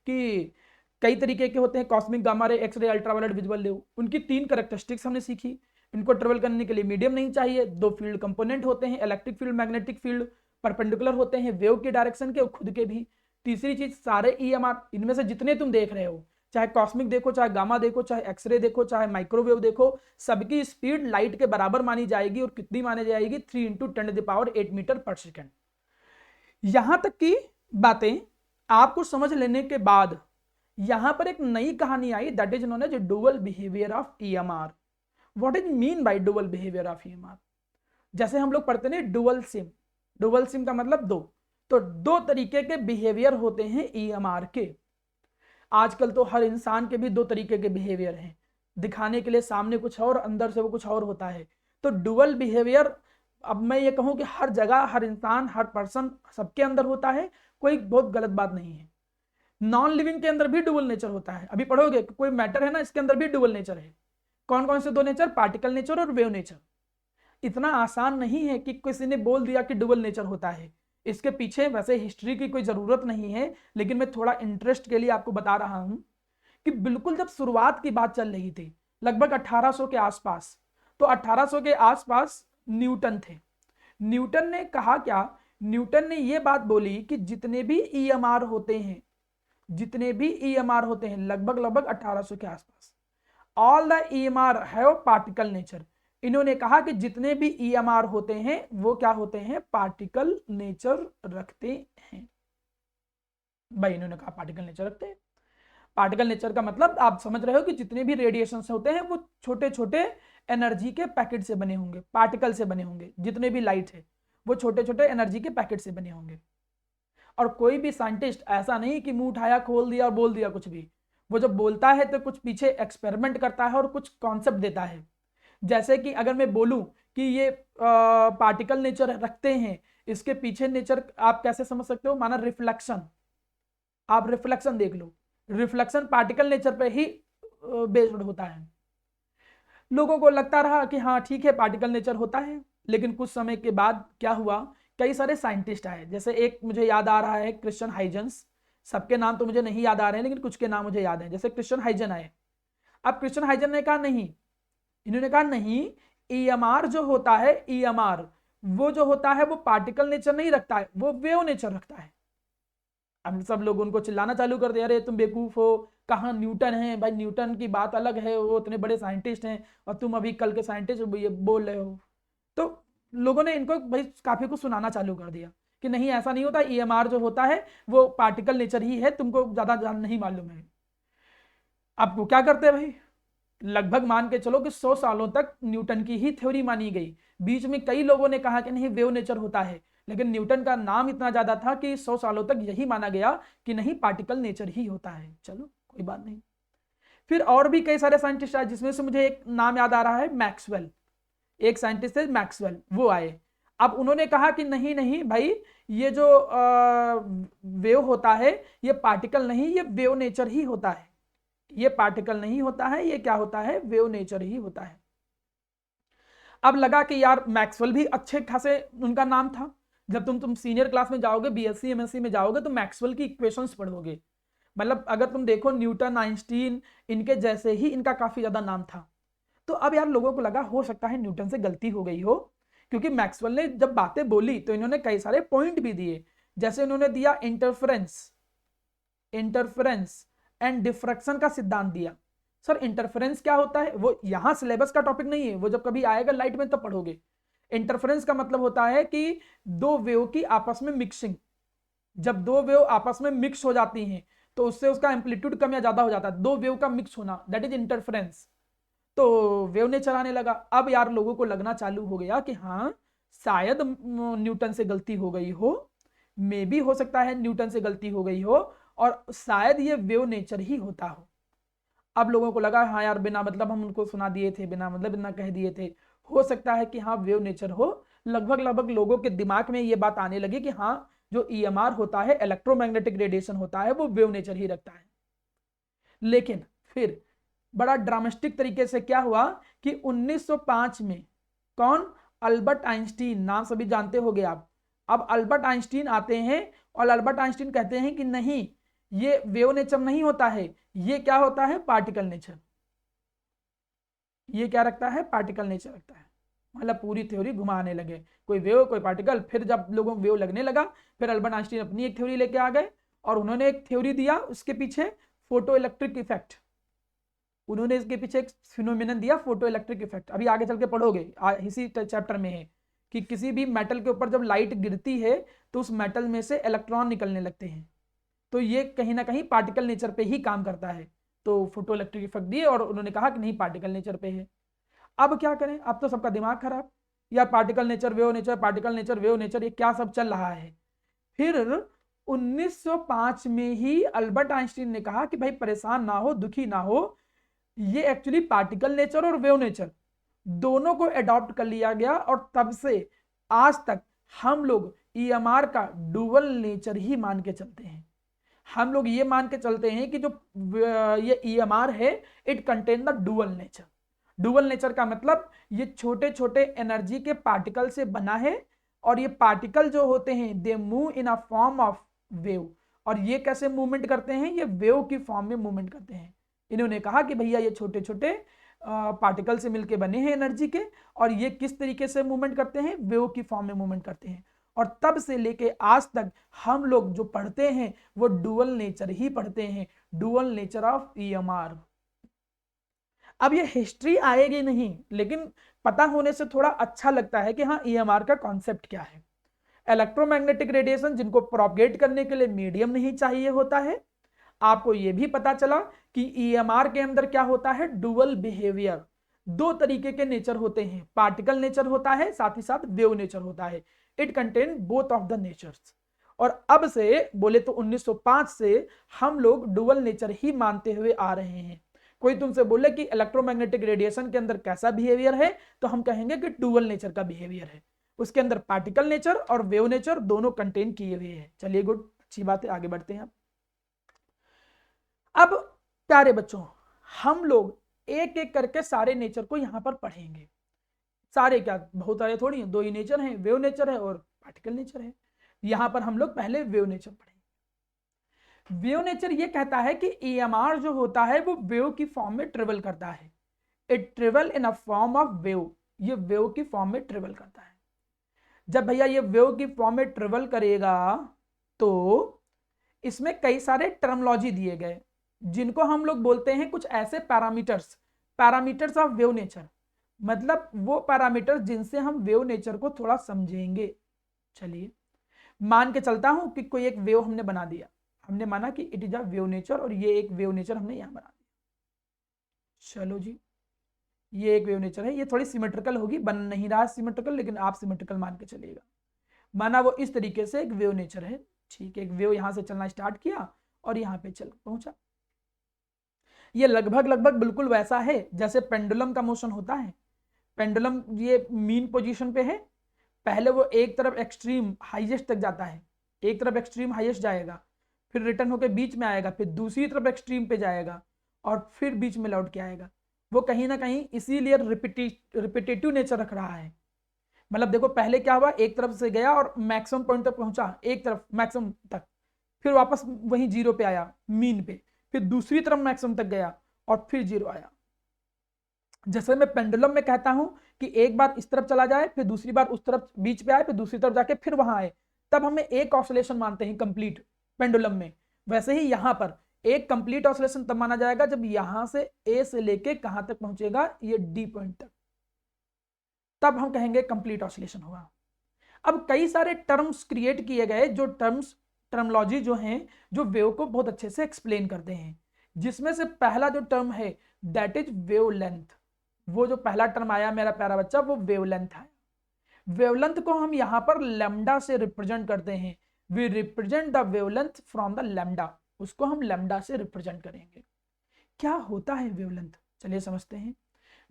कि कई तरीके के होते हैं, cosmic, gamma ray, X ray, ultraviolet, visual रे। उनकी 3 कैरेक्टरिस्टिक्स हमने सीखी। इनको ट्रेवल करने के लिए मीडियम नहीं चाहिए, 2 फील्ड कंपोनेंट होते हैं, electric field, magnetic field, perpendicular होते हैं वेव की डायरेक्शन के और खुद के भी। तीसरी चीज, सारे EMR, इनमें से जितने तुम देख रहे हो, चाहे कॉस्मिक देखो, चाहे गामा देखो, चाहे एक्सरे देखो, चाहे माइक्रोवेव देखो, सबकी स्पीड लाइट के बराबर मानी जाएगी। और कितनी मानी जाएगी? 3 × 10⁸ मीटर पर सेकेंड। यहां तक की बातें आपको समझ लेने के बाद यहां पर एक नई कहानी आई, that is known as dual behaviour of EMR। What is mean by dual behaviour of EMR? जैसे हम लोग पढ़ते हैं डुअल सिम का मतलब 2, तो 2 तरीके के बिहेवियर होते हैं EMR के। आजकल तो हर इंसान के भी 2 तरीके के बिहेवियर हैं, दिखाने के लिए सामने कुछ और, अंदर से वो कुछ और होता है। तो डुअल बिहेवियर, अब मैं ये कहूं कि हर जगह, हर इंसान, हर पर्सन, सबके अंदर होता है, कोई बहुत गलत बात नहीं है। नॉन लिविंग के अंदर भी डुअल नेचर होता है। अभी पढ़ोगे कोई मैटर है ना, इसके अंदर भी डुअल नेचर है। कौन कौन से 2 नेचर? पार्टिकल नेचर और वेव नेचर। इतना आसान नहीं है कि किसी ने बोल दिया कि डुअल नेचर होता है। इसके पीछे वैसे हिस्ट्री की कोई जरूरत नहीं है, लेकिन मैं थोड़ा इंटरेस्ट के लिए आपको बता रहा हूं कि बिल्कुल जब शुरुआत की बात चल रही थी, लगभग 1800 के आसपास, तो 1800 के आसपास न्यूटन थे। न्यूटन ने कहा क्या? न्यूटन ने यह बात बोली कि जितने भी EMR होते हैं, लगभग 1800 के आसपास, all the EMR have particle nature. इन्होंने कहा कि जितने भी EMR होते हैं वो क्या होते हैं? पार्टिकल नेचर रखते हैं। भाई इन्होंने कहा पार्टिकल नेचर रखते हैं। पार्टिकल नेचर का मतलब आप समझ रहे हो कि जितने भी रेडिएशंस होते हैं वो छोटे छोटे एनर्जी के पैकेट से बने होंगे, पार्टिकल से बने होंगे। जितने भी लाइट है वो छोटे छोटे एनर्जी के पैकेट से बने होंगे। और कोई भी साइंटिस्ट ऐसा नहीं कि मुंह उठाया, खोल दिया और बोल दिया कुछ भी। वो जब बोलता है तो कुछ पीछे एक्सपेरिमेंट करता है और कुछ कॉन्सेप्ट देता है। जैसे कि अगर मैं बोलूं कि ये पार्टिकल नेचर रखते हैं, इसके पीछे नेचर आप कैसे समझ सकते हो? माना रिफ्लेक्शन, आप रिफ्लेक्शन देख लो, रिफ्लेक्शन पार्टिकल नेचर पे ही बेस्ड होता है। लोगों को लगता रहा कि हाँ ठीक है पार्टिकल नेचर होता है, लेकिन कुछ समय के बाद क्या हुआ, कई सारे साइंटिस्ट आए। जैसे एक मुझे याद आ रहा है, क्रिश्चियन हाइजेंस, सबके नाम तो मुझे नहीं याद आ रहे हैं, लेकिन कुछ के नाम मुझे याद हैं। जैसे क्रिश्चियन हाइजन आए, अब क्रिश्चियन हाइजन ने कहा नहीं, इन्होंने कहा नहीं, ईएमआर जो होता है, ईएमआर वो जो होता है वो पार्टिकल नेचर नहीं रखता है, वो वेव नेचर रखता है। अब सब लोग उनको चिल्लाना चालू कर दिया, अरे तुम बेवकूफ हो, कहाँ न्यूटन है भाई, न्यूटन की बात अलग है, वो इतने बड़े साइंटिस्ट हैं और तुम अभी कल के साइंटिस्ट ये बोल रहे हो। तो लोगों ने इनको भाई काफी कुछ सुनाना चालू कर दिया कि नहीं ऐसा नहीं होता, ईएमआर जो होता है वो पार्टिकल नेचर ही है, तुमको ज्यादा नहीं मालूम है। अब वो क्या करते हैं भाई, लगभग मान के चलो कि 100 सालों तक न्यूटन की ही थ्योरी मानी गई। बीच में कई लोगों ने कहा कि नहीं वेव नेचर होता है, लेकिन न्यूटन का नाम इतना ज्यादा था कि 100 सालों तक यही माना गया कि नहीं पार्टिकल नेचर ही होता है। चलो कोई बात नहीं। फिर और भी कई सारे साइंटिस्ट आए, जिसमें से मुझे एक नाम याद आ रहा है, मैक्सवेल। एक साइंटिस्ट है मैक्सवेल, वो आए। अब उन्होंने कहा कि नहीं नहीं भाई, ये जो वेव होता है ये पार्टिकल नहीं, ये वेव नेचर ही होता है। ये पार्टिकल नहीं होता है, ये क्या होता है, वेव नेचर ही होता है। अब लगा कि यार मैक्सवेल भी अच्छे खासे उनका नाम था। जब तुम सीनियर क्लास में जाओगे, बीएससी एमएससी में जाओगे, तो मैक्सवेल की इक्वेशंस पढ़ोगे। मतलब अगर तुम देखो न्यूटन, आइंस्टीन, इनके जैसे ही इनका काफी ज्यादा नाम था। तो अब यार लोगों को लगा हो सकता है न्यूटन से गलती हो गई हो, क्योंकि मैक्सवेल ने जब बातें बोली तो इन्होंने कई सारे पॉइंट भी दिए। जैसे इन्होंने दिया इंटरफेरेंस, इंटरफेरेंस एंड डिफ्रैक्शन का सिद्धांत दिया। सर इंटरफेरेंस क्या होता है, वो यहां सिलेबस का टॉपिक नहीं है, वो जब कभी आएगा लाइट में तब पढ़ोगे। इंटरफेरेंस का मतलब होता है कि दो वेव की आपस में मिक्सिंग। जब दो वेव आपस में मिक्स हो जाती हैं तो उससे उसका एम्पलीट्यूड कम या ज्यादा हो जाता है, दो वेव का मिक्स होना, दैट इज इंटरफेरेंस। तो वेव ने चलाने लगा। अब यार लोगों को लगना चालू हो गया कि हाँ शायद न्यूटन से गलती हो गई हो, मे भी हो सकता है न्यूटन से गलती हो गई हो, और शायद ये वेव नेचर ही होता हो। अब लोगों को लगा हाँ यार बिना मतलब हम उनको सुना दिए थे, बिना मतलब बिना कह दिए थे, हो सकता है कि हाँ वेव नेचर हो। लगभग लगभग लोगों के दिमाग में ये बात आने लगी कि हाँ जो ईएमआर होता है, इलेक्ट्रोमैग्नेटिक रेडिएशन होता है, वो वेव नेचर ही रखता है। लेकिन फिर बड़ा ड्रामेस्टिक तरीके से क्या हुआ कि 1905 में कौन, अल्बर्ट आइंस्टीन, नाम सभी जानते होंगे आप। अब अल्बर्ट आइंस्टीन आते हैं और अल्बर्ट आइंस्टीन कहते हैं कि नहीं, ये वेव नेचर नहीं होता है, ये क्या होता है, पार्टिकल नेचर। ये क्या रखता है, पार्टिकल नेचर रखता है। मतलब पूरी थ्योरी घुमाने लगे, कोई वेव कोई पार्टिकल। फिर जब लोगों को वेव लगने लगा, फिर अल्बर्ट आइंस्टीन अपनी एक थ्योरी लेके आ गए और उन्होंने एक थ्योरी दिया, उसके पीछे फोटो इलेक्ट्रिक इफेक्ट। उन्होंने इसके पीछे एक फिनोमिनन दिया, फोटो इलेक्ट्रिक इफेक्ट। अभी आगे चल के पढ़ोगे, इसी चैप्टर में है कि किसी भी मेटल के ऊपर जब लाइट गिरती है तो उस मेटल में से इलेक्ट्रॉन निकलने लगते हैं। तो ये कहीं ना कहीं पार्टिकल नेचर पे ही काम करता है। तो फोटो इलेक्ट्रिक इफेक्ट दिए और उन्होंने कहा कि नहीं पार्टिकल नेचर पे है। अब क्या करें, अब तो सबका दिमाग खराब, यार particle nature wave nature, particle nature wave nature, ये क्या सब चल रहा है। फिर 1905 में ही अल्बर्ट आइंस्टीन ने कहा कि भाई परेशान ना हो, दुखी ना हो, ये एक्चुअली पार्टिकल नेचर और वेव नेचर दोनों को अडॉप्ट कर लिया गया, और तब से आज तक हम लोग ईएमआर का डुअल नेचर ही मान के चलते हैं। हम लोग ये मान के चलते हैं कि जो ये ईएमआर है, it contain the dual nature. Dual nature का मतलब ये छोटे छोटे एनर्जी के पार्टिकल से बना है, और ये पार्टिकल जो होते हैं they move in a form of wave. और ये कैसे मूवमेंट करते हैं, ये वेव की फॉर्म में मूवमेंट करते हैं। इन्होंने कहा कि भैया ये छोटे छोटे पार्टिकल से मिलके बने हैं एनर्जी के, और ये किस तरीके से मूवमेंट करते हैं, वेव की फॉर्म में मूवमेंट करते हैं। और तब से लेके आज तक हम लोग जो पढ़ते हैं वो डुअल नेचर ही पढ़ते हैं, डुअल नेचर ऑफ ईएमआर। अब ये हिस्ट्री आएगी नहीं, लेकिन पता होने से थोड़ा अच्छा लगता है कि हाँ ईएमआर का कॉन्सेप्ट क्या है। इलेक्ट्रोमैग्नेटिक रेडिएशन जिनको प्रोपगेट करने के लिए मीडियम नहीं चाहिए होता है। आपको यह भी पता चला कि ईएमआर के अंदर क्या होता है, डुअल बिहेवियर। दो तरीके के नेचर होते हैं, पार्टिकल नेचर होता है, साथ ही साथ वेव नेचर होता है। It contain both of the natures. और अब से बोले तो 1905 से हम लोग डुअल नेचर ही मानते हुए आ रहे हैं। कोई तुमसे बोले कि इलेक्ट्रोमैग्नेटिक रेडिएशन के अंदर कैसा बिहेवियर है, तो हम कहेंगे कि डुअल नेचर का बिहेवियर है। उसके अंदर पार्टिकल नेचर और वेव नेचर दोनों कंटेन किए हुए हैं। चलिए गुड, अच्छी बात है, आगे बढ़ते हैं। अब प्यारे बच्चों, हम लोग एक एक करके सारे नेचर को यहां पर पढ़ेंगे। सारे क्या, बहुत सारे थोड़ी हैं, दो ही नेचर हैं, वेव नेचर है और पार्टिकल नेचर है। यहां पर हम लोग पहले वेव नेचर पढ़ेंगे। वेव नेचर ये कहता है कि EMR जो होता है वो वेव की फॉर्म में ट्रेवल करता है। It travel in a form of wave, ये वेव की फॉर्म में ट्रेवल करता है। जब भैया ये वेव की फॉर्म में ट्रेवल करेगा तो इसमें कई सारे टर्मोलॉजी दिए गए जिनको हम लोग बोलते हैं कुछ ऐसे parameters, parameters of wave nature, मतलब वो पैरामीटर्स जिनसे हम वेव नेचर को थोड़ा समझेंगे। चलिए मान के चलता हूं कि कोई एक वेव हमने बना दिया, हमने माना कि it is a wave nature और ये एक वेव नेचर हमने यहां बना दिया। चलो जी, ये एक वेव नेचर है, ये थोड़ी सिमेट्रिकल होगी, बन नहीं रहा सिमेट्रिकल, लेकिन आप सिमेट्रिकल मान के चलिएगा। माना वो इस तरीके से एक वेव नेचर है, ठीक है। एक वेव यहां से चलना स्टार्ट किया और यहां पे चल पहुंचा। ये लगभग लगभग बिल्कुल वैसा है जैसे पेंडुलम का मोशन होता है। पेंडुलम ये मीन पोजीशन पे है, पहले वो एक तरफ एक्सट्रीम हाईएस्ट तक जाता है, एक तरफ एक्सट्रीम हाईएस्ट जाएगा, फिर रिटर्न होकर बीच में आएगा, फिर दूसरी तरफ एक्सट्रीम पे जाएगा और फिर बीच में लौट के आएगा। वो कहीं ना कहीं इसीलिए रिपीटेटिव नेचर रख रहा है। मतलब देखो पहले क्या हुआ, एक तरफ से गया और मैक्सिमम पॉइंट तक पहुंचा, एक तरफ मैक्सिमम तक, फिर वापस वहीं जीरो पे आया मीन पे, फिर दूसरी तरफ मैक्सिमम तक गया और फिर जीरो आया। जैसे मैं पेंडुलम में कहता हूं कि एक बार इस तरफ चला जाए, फिर दूसरी बार उस तरफ बीच पे आए, फिर दूसरी तरफ जाके फिर वहां आए, तब हमें एक ऑसिलेशन मानते हैं कंप्लीट पेंडुलम में। वैसे ही यहां पर एक कंप्लीट ऑसिलेशन तब माना जाएगा जब यहां से ए से लेके कहां तक पहुंचेगा, ये डी पॉइंट तक, तब हम कहेंगे कंप्लीट ऑसिलेशन हुआ। अब कई सारे टर्म्स क्रिएट किए गए जो टर्मोलॉजी जो हैं जो वेव को बहुत अच्छे से एक्सप्लेन करते हैं, जिसमें से पहला जो टर्म है दैट इज वेव लेंथ। वो जो पहला टर्म आया मेरा प्यारा बच्चा, वो वेवलेंथ है। वेवलेंथ को हम यहां पर लैम्डा से रिप्रेजेंट करते हैं। We represent the wavelength from the lambda, उसको हम लैम्डा से रिप्रेजेंट करेंगे। क्या होता है वेवलेंथ, चलिए समझते हैं।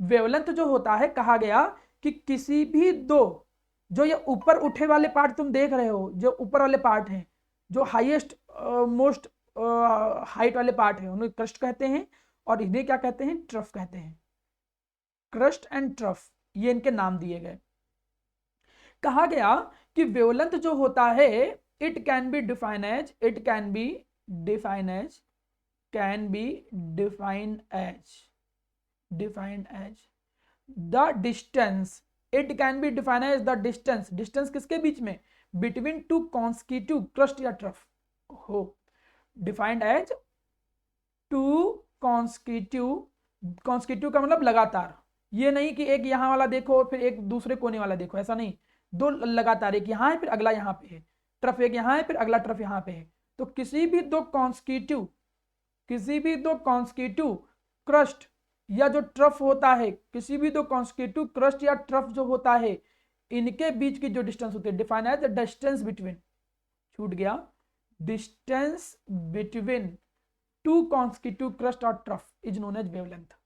वेवलेंथ जो होता है, कहा गया कि किसी भी दो, जो ये ऊपर उठे वाले पार्ट तुम देख रहे हो, जो ऊपर वाले पार्ट हैं, जो हाईएस्ट मोस्ट हाइट वाले पार्ट है, उन्हें क्रस्ट कहते हैं और इन्हें क्या कहते हैं, ट्रफ कहते हैं। क्रस्ट एंड ट्रफ, ये इनके नाम दिए गए। कहा गया कि वेवलेंथ जो होता है it can be define as, it can be define as, can be define as, defined as the distance, it can be define as the distance, distance किसके बीच में, बिटवीन टू कॉन्स्टिट्यूटिव क्रस्ट या trough हो, defined as two constitutive, constitutive का मतलब लगातार, ये नहीं कि एक यहां वाला देखो फिर एक दूसरे कोने वाला देखो, ऐसा नहीं, दो लगातार, एक यहां है फिर अगला यहां पे है, ट्रफ एक यहां है फिर अगला ट्रफ यहां पे है। तो किसी भी दो कॉन्स्टिट्यूटिव, किसी भी दो कॉन्स्टिट्यूटिव क्रस्ट या जो ट्रफ होता है, किसी भी दो कॉन्स्टिट्यूटिव क्रस्ट या ट्रफ जो होता है, इनके बीच की जो डिस्टेंस होती है, define as the distance between, छूट गया, distance between two constitutive crest और trough is known as wavelength.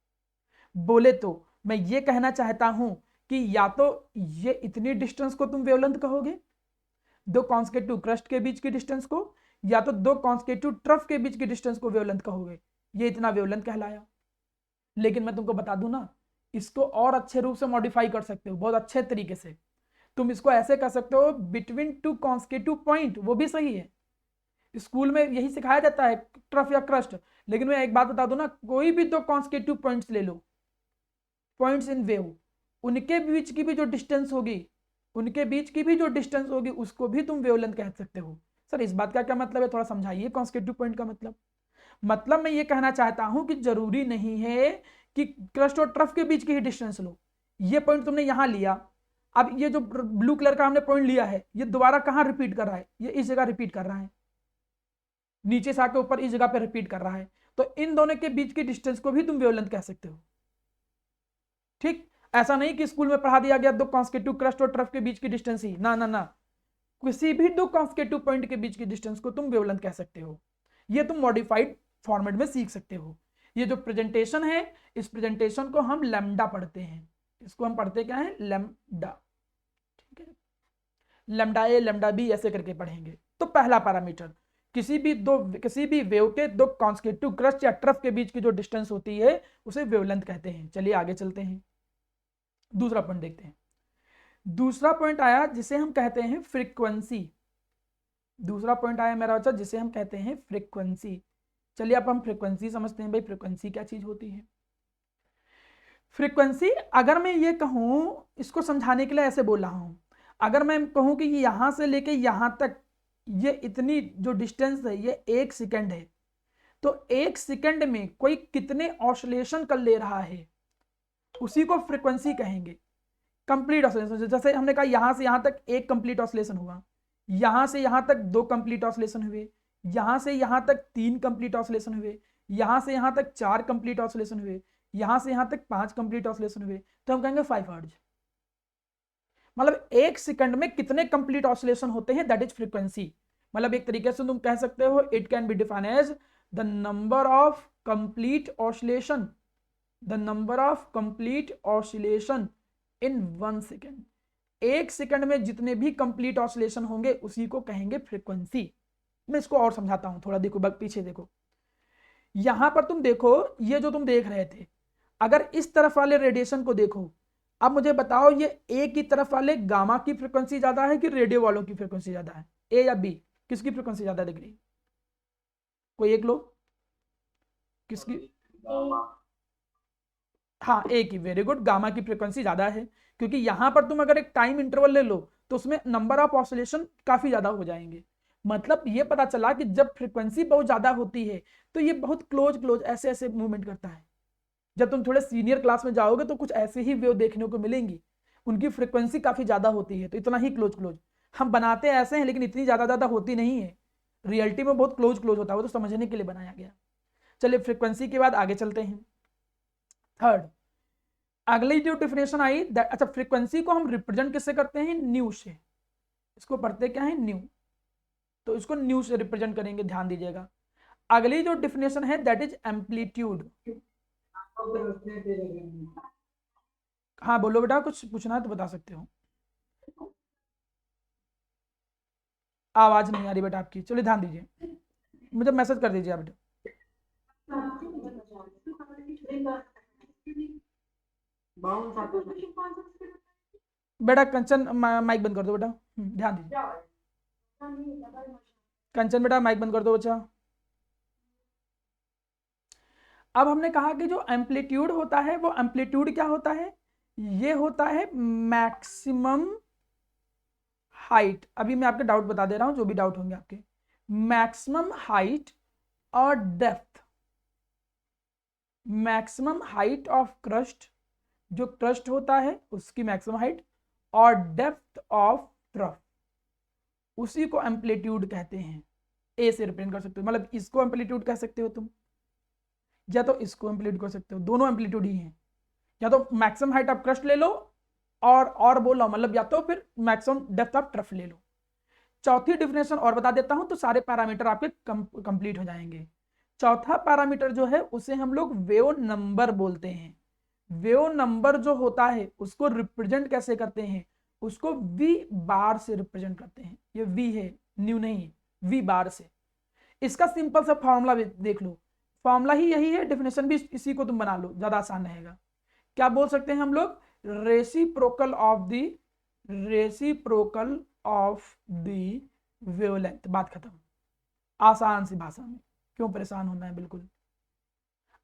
बोले तो मैं ये कहना चाहता हूं कि या तो ये इतनी डिस्टेंस को तुम वेवलेंथ कहोगे, दो कॉन्स्टिट्यूटिव क्रस्ट के बीच की डिस्टेंस को, या तो दो कॉन्स्टिट्यूटिव ट्रफ के बीच की डिस्टेंस को वेवलेंथ कहोगे, ये इतना वेवलेंथ कहलाया। लेकिन मैं तुमको बता दूं ना, इसको और अच्छे रूप से मॉडिफाई कर सकते हो, बहुत अच्छे तरीके से। तुम इसको ऐसे कर सकते हो, बिटवीन टू कॉन्स्टिट्यूटिव पॉइंट, वो भी सही है, स्कूल में यही सिखाया जाता है, ट्रफ या क्रस्ट। लेकिन मैं एक बात बता दूं ना, कोई भी दो कॉन्स्टिट्यूटिव पॉइंट्स ले लो, पॉइंट्स इन वेव, उनके बीच की भी जो डिस्टेंस होगी, उनके बीच की भी जो डिस्टेंस होगी, उसको भी तुम वेवलेंथ कह सकते हो। सर इस बात का क्या मतलब है, थोड़ा समझाइए कॉन्स्टिट्यूटिव पॉइंट का मतलब मैं ये कहना चाहता हूं कि जरूरी नहीं है कि क्रस्ट और ट्रफ के बीच की ही डिस्टेंस लो। ये पॉइंट तुमने यहां लिया, अब ये जो ब्लू कलर का हमने पॉइंट लिया है, ये दोबारा कहां रिपीट कर रहा है, ये इस जगह रिपीट कर रहा है, नीचे से आके ऊपर इस जगह पे रिपीट कर रहा है, तो इन दोनों के बीच की डिस्टेंस को भी तुम वेवलेंथ कह सकते हो। ठीक, ऐसा नहीं कि स्कूल में पढ़ा दिया गया दो कॉन्स्टिट्यूटिव क्रस्ट और ट्रफ के बीच की डिस्टेंस ही, ना ना ना, किसी भी दो कॉन्स्टिट्यूटिव पॉइंट के बीच की डिस्टेंस को तुम वेवलेंथ कह सकते हो। ये तुम मॉडिफाइड फॉर्मेट में सीख सकते हो। ये जो प्रेजेंटेशन है, इस प्रेजेंटेशन को हम लैम्डा पढ़ते हैं, इसको हम पढ़ते क्या है, लैम्डा, ठीक है, लैम्डा ए लैम्डा बी ऐसे करके पढ़ेंगे। तो पहला पैरामीटर, किसी भी वेव के दो कॉन्स्टिट्यूटिव क्रस्ट या ट्रफ के बीच की जो डिस्टेंस होती है उसे वेवलेंथ कहते हैं। चलिए आगे चलते हैं, दूसरा पॉइंट देखते हैं। दूसरा पॉइंट आया जिसे हम कहते हैं फ्रीक्वेंसी। दूसरा पॉइंट आया मेरा बच्चा जिसे हम कहते हैं फ्रीक्वेंसी। चलिए अब हम फ्रीक्वेंसी समझते हैं भाई, फ्रीक्वेंसी क्या चीज होती है। फ्रीक्वेंसी अगर मैं ये कहूं, इसको समझाने के लिए ऐसे बोल रहा हूं, अगर मैं कहूं कि यहां से लेके यहां तक ये इतनी जो डिस्टेंस है ये 1 सेकंड है, तो 1 सेकंड में कोई कितने ऑसिलेशन कर ले रहा है उसी को फ्रीक्वेंसी कहेंगे। कंप्लीट ऑसिलेशन, जैसे हमने कहा यहां से यहां तक एक कंप्लीट ऑसिलेशन हुआ, यहां से यहां तक 2 कंप्लीट ऑसिलेशन हुए, यहां से यहां तक 3 कंप्लीट ऑसिलेशन हुए, यहां से यहां तक 4 कंप्लीट ऑसिलेशन हुए, यहां से यहां तक 5 कंप्लीट ऑसिलेशन हुए, तो हम कहेंगे 5 हर्ट्ज। मतलब 1 सेकंड में कितने कंप्लीट ऑसिलेशन होते हैं, दैट इज फ्रीक्वेंसी। मतलब एक तरीके से तुम कह सकते हो it can be defined as the number of complete oscillation, the number of complete oscillation in 1 second. 1 second में जितने भी कंप्लीट ऑसिलेशन होंगे उसी को कहेंगे फ्रीक्वेंसी। मैं इसको और समझाता हूं थोड़ा, देखो पीछे देखो, यहां पर तुम देखो, ये जो तुम देख रहे थे, अगर इस तरफ वाले रेडिएशन को देखो, अब मुझे बताओ ये ए की तरफ वाले गामा की फ्रीक्वेंसी ज्यादा है कि रेडियो वालों की फ्रीक्वेंसी ज्यादा है, ए या बी, किसकी फ्रीक्वेंसी ज्यादा दिख रही? कोई एक लो, किसकी? हाँ ए की, वेरी गुड, गामा की फ्रीक्वेंसी ज्यादा है, क्योंकि यहां पर तुम अगर एक टाइम इंटरवल ले लो तो उसमें नंबर ऑफ ऑसिलेशन काफी ज्यादा हो जाएंगे। मतलब ये पता चला कि जब फ्रीक्वेंसी बहुत ज्यादा होती है तो ये बहुत क्लोज क्लोज ऐसे ऐसे मूवमेंट करता है। जब तुम थोड़े सीनियर क्लास में जाओगे तो कुछ ऐसे ही वेव देखने को मिलेंगी, उनकी फ्रीक्वेंसी काफी ज्यादा होती है, तो इतना ही क्लोज क्लोज हम बनाते ऐसे हैं, लेकिन इतनी ज्यादा ज्यादा होती नहीं है, रियलिटी में बहुत क्लोज क्लोज होता है, वो तो समझने के लिए बनाया गया। चलिए फ्रीक्वेंसी के बाद आगे चलते हैं। थर्ड, अगली जो डिफिनेशन आई, अच्छा फ्रीक्वेंसी को हम रिप्रेजेंट किससे करते हैं? न्यू से। इसको पढ़ते क्या है? न्यू, तो इसको न्यू से रिप्रेजेंट करेंगे, ध्यान दीजिएगा। अगली जो डिफिनेशन है दैट इज एम्पलीट्यूड। हाँ बोलो बेटा, कुछ पूछना है तो बता सकते हो। आवाज नहीं आ रही बेटा आपकी, चलिए ध्यान दीजिए, मुझे मैसेज कर दीजिए आप बेटा। बेटा कंचन माइक बंद कर दो बेटा, ध्यान दीजिए। कंचन बेटा माइक बंद कर दो बच्चा। अब हमने कहा कि जो एम्पलीट्यूड होता है वो एम्पलीट्यूड क्या होता है? ये होता है मैक्सिमम हाइट। अभी मैं आपके डाउट बता दे रहा हूं, जो भी डाउट होंगे आपके। मैक्सिमम हाइट और depth, maximum height of crust, जो क्रस्ट होता है उसकी मैक्सिमम हाइट, और डेप्थ ऑफ ट्रफ, उसी को एम्पलीट्यूड कहते हैं। ए से रिप्रेजेंट कर सकते हो, मतलब इसको एम्पलीट्यूड कह सकते हो तुम, या तो इसको एम्पलीट्यूड कर सकते हो, दोनों एम्पलीट्यूड ही हैं। या तो मैक्सिमम हाइट ऑफ क्रस्ट ले लो और बोलो, मतलब या तो फिर मैक्सिमम डेप्थ ऑफ ट्रफ ले लो। चौथी डिफिनेशन और बता देता हूं तो सारे पैरामीटर आपके कंप्लीट हो जाएंगे। चौथा पैरामीटर जो है उसे हम लोग वेव नंबर बोलते हैं। वेव नंबर जो होता है उसको रिप्रेजेंट कैसे करते हैं? उसको वी बार से रिप्रेजेंट करते हैं। ये वी है, न्यू नहीं, वी बार से। इसका सिंपल सा फॉर्मूला देख लो, फॉर्मूला ही यही है, डेफिनेशन भी इसी को तुम बना लो, ज्यादा आसान रहेगा। क्या बोल सकते हैं हम लोग? Reciprocal of the wavelength. बात खत्म, आसान सी भाषा में, क्यों परेशान होना है। बिल्कुल,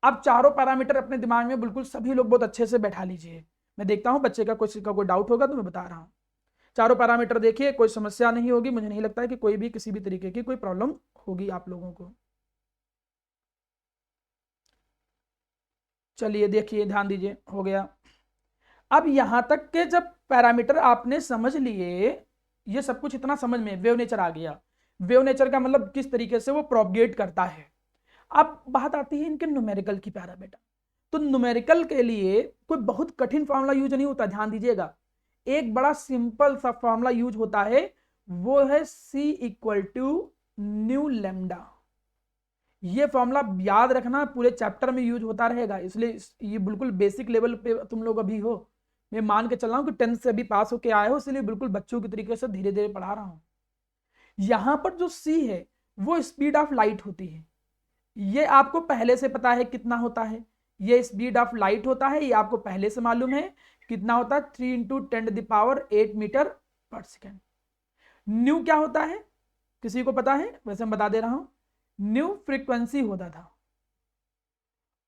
अब चारों पैरामीटर अपने दिमाग में बिल्कुल सभी लोग बहुत अच्छे से बैठा लीजिए। मैं देखता हूं बच्चे का कोई डाउट होगा तो मैं बता रहा हूं। चारों पैरामीटर देखिए, कोई समस्या नहीं होगी, मुझे नहीं लगता है कि कोई भी किसी भी तरीके की कोई प्रॉब्लम होगी आप लोगों को। चलिए देखिए, ध्यान दीजिए, हो गया। अब यहां तक के जब पैरामीटर आपने समझ लिए, ये सब कुछ इतना समझ में वेव नेचर आ गया। वेव नेचर का मतलब किस तरीके से वो प्रोपगेट करता है। अब बात आती है इनके न्यूमेरिकल की पैरामीटर। तो न्यूमेरिकल के लिए कोई बहुत कठिन फॉर्मूला यूज नहीं होता, ध्यान दीजिएगा। एक बड़ा सिंपल सा फॉर्मूला यूज होता है, वो है C equal to nu lambda. ये फॉर्मूला याद रखना, पूरे चैप्टर में यूज होता रहेगा, इसलिए ये बिल्कुल बेसिक लेवल पे तुम लोग अभी हो। मैं मान के चल रहा हूं कि 10th से अभी पास होके आए हो, इसलिए बिल्कुल बच्चों की तरीके से धीरे धीरे पढ़ा रहा हूं। यहां पर जो C है वो स्पीड ऑफ लाइट होती है। ये आपको पहले से पता है कितना होता है, ये स्पीड ऑफ लाइट होता है, ये आपको पहले से मालूम है कितना होता है, 3 × 10⁸ मीटर पर सेकेंड। न्यू क्या होता है? किसी को पता है? वैसे मैं बता दे रहा हूं, न्यू फ्रीक्वेंसी होता था,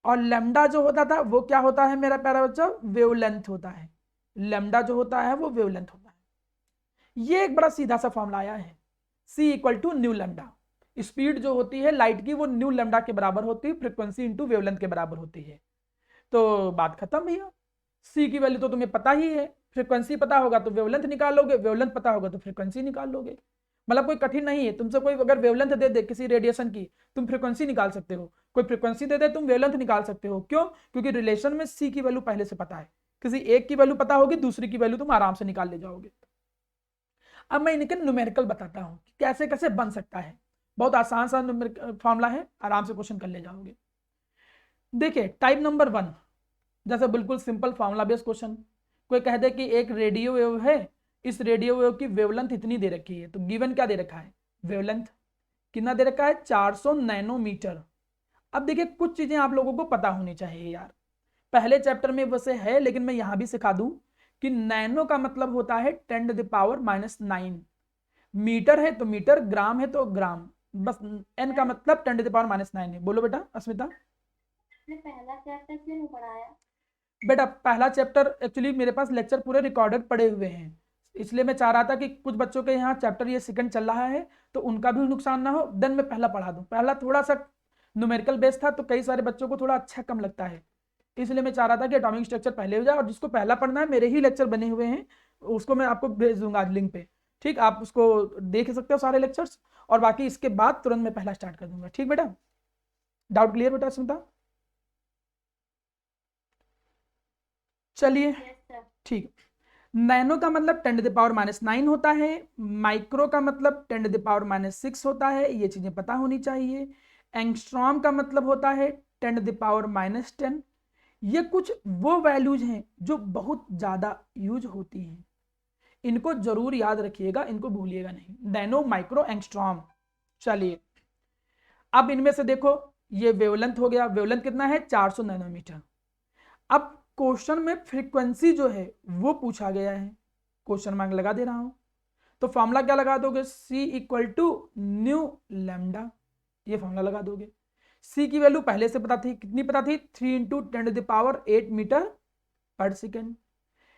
और लैम्डा जो होता था वो क्या होता है मेरा प्यारा बच्चा? वेवलेंथ होता है। लैम्डा जो होता है वो वेवलेंथ होता है। ये एक बड़ा सीधा सा फॉर्मूला आया है, C equal to nu lambda. Speed जो होती है लाइट की वो न्यू लैम्डा के बराबर होती है, फ्रीक्वेंसी इंटू वेवलेंथ के बराबर होती है। तो बात खत्म भैया। C की वैल्यू तो तुम्हें पता ही है, फ्रीक्वेंसी पता होगा तो वेवलेंथ निकाल लोगे, वेवलेंथ पता होगा तो फ्रीक्वेंसी निकाल लोगे। मतलब कोई कठिन नहीं है, तुमसे कोई अगर वेवलेंथ दे दे किसी रेडिएशन की, तुम फ्रीक्वेंसी निकाल सकते हो। कोई फ्रीक्वेंसी दे दे, तुम वेवलेंथ निकाल सकते हो। क्यों? क्योंकि रिलेशन में C की वैल्यू पहले से पता है। किसी एक की वैल्यू पता होगी, दूसरी की वैल्यू तुम आराम से निकाल ले जाओगे। अब मैं इनके न्यूमेरिकल बताता हूं कि कैसे कैसे बन सकता है। बहुत आसान सा फॉर्मूला है, आराम से क्वेश्चन कर ले जाओगे। देखिए टाइप नंबर 1, जैसे बिल्कुल सिंपल फॉर्मूला बेस्ड क्वेश्चन। कोई कह दे कि एक रेडियो वेव है, इस रेडियो वेव की वेवलेंथ इतनी दे रखी है, तो गिवन क्या दे रखा है? वेवलेंथ कितना दे रखा है? 400 नैनोमीटर। अब देखिए कुछ चीजें आप लोगों को पता होनी चाहिए यार, पहले चैप्टर में वैसे है लेकिन मैं यहां भी सिखा दूं कि नैनो का मतलब होता है 10⁻⁹। मीटर है तो मीटर, ग्राम है तो ग्राम, बस एन का मतलब 10⁻⁹ है। बोलो बेटा अस्मिता। ने पहला चैप्टर क्यों नहीं पढ़ाया? बेटा पहला चैप्टर एक्चुअली मेरे पास लेक्चर पूरे रिकॉर्डेड पड़े हुए हैं, इसलिए मैं चाह रहा था कि कुछ बच्चों के यहाँ चैप्टर ये सेकंड चल रहा है तो उनका भी नुकसान ना हो, देन मैं पहला पढ़ा दूं। पहला थोड़ा सा न्यूमेरिकल बेस था तो कई सारे बच्चों को थोड़ा अच्छा कम लगता है, इसलिए मैं चाह रहा था कि एटॉमिक स्ट्रक्चर पहले हो जाए, और जिसको पहला पढ़ना है मेरे ही लेक्चर बने हुए हैं, उसको मैं आपको भेज दूंगा आज लिंक पे। ठीक, आप उसको देख सकते हो सारे लेक्चर्स, और बाकी इसके बाद तुरंत मैं पहला स्टार्ट कर दूंगा। ठीक बेटा, डाउट क्लियर बेटा स्मिता? चलिए यस सर। ठीक। नैनो का मतलब 10⁻⁹ होता है, माइक्रो का मतलब 10⁻�6 होता है, ये चीजें पता होनी चाहिए। एंगस्ट्रॉम का मतलब होता है 10⁻⁻10। ये कुछ वो वैल्यूज हैं जो बहुत ज्यादा यूज होती हैं, इनको जरूर याद रखिएगा, इनको भूलिएगा नहीं। Nano, micro, angstrom. चलिए अब इनमें से देखो, ये वेवलेंथ हो गया, वेवलेंथ कितना है? 400 नैनोमीटर। अब क्वेश्चन में फ्रीक्वेंसी जो है वो पूछा गया है, क्वेश्चन मार्क लगा दे रहा हूं, तो फॉर्मूला क्या लगा दोगे? C equal to nu lambda, ये फॉर्मूला लगा दोगे। C की वैल्यू पहले से पता थी, कितनी पता थी? 3 × 10⁸ मीटर पर सेकेंड।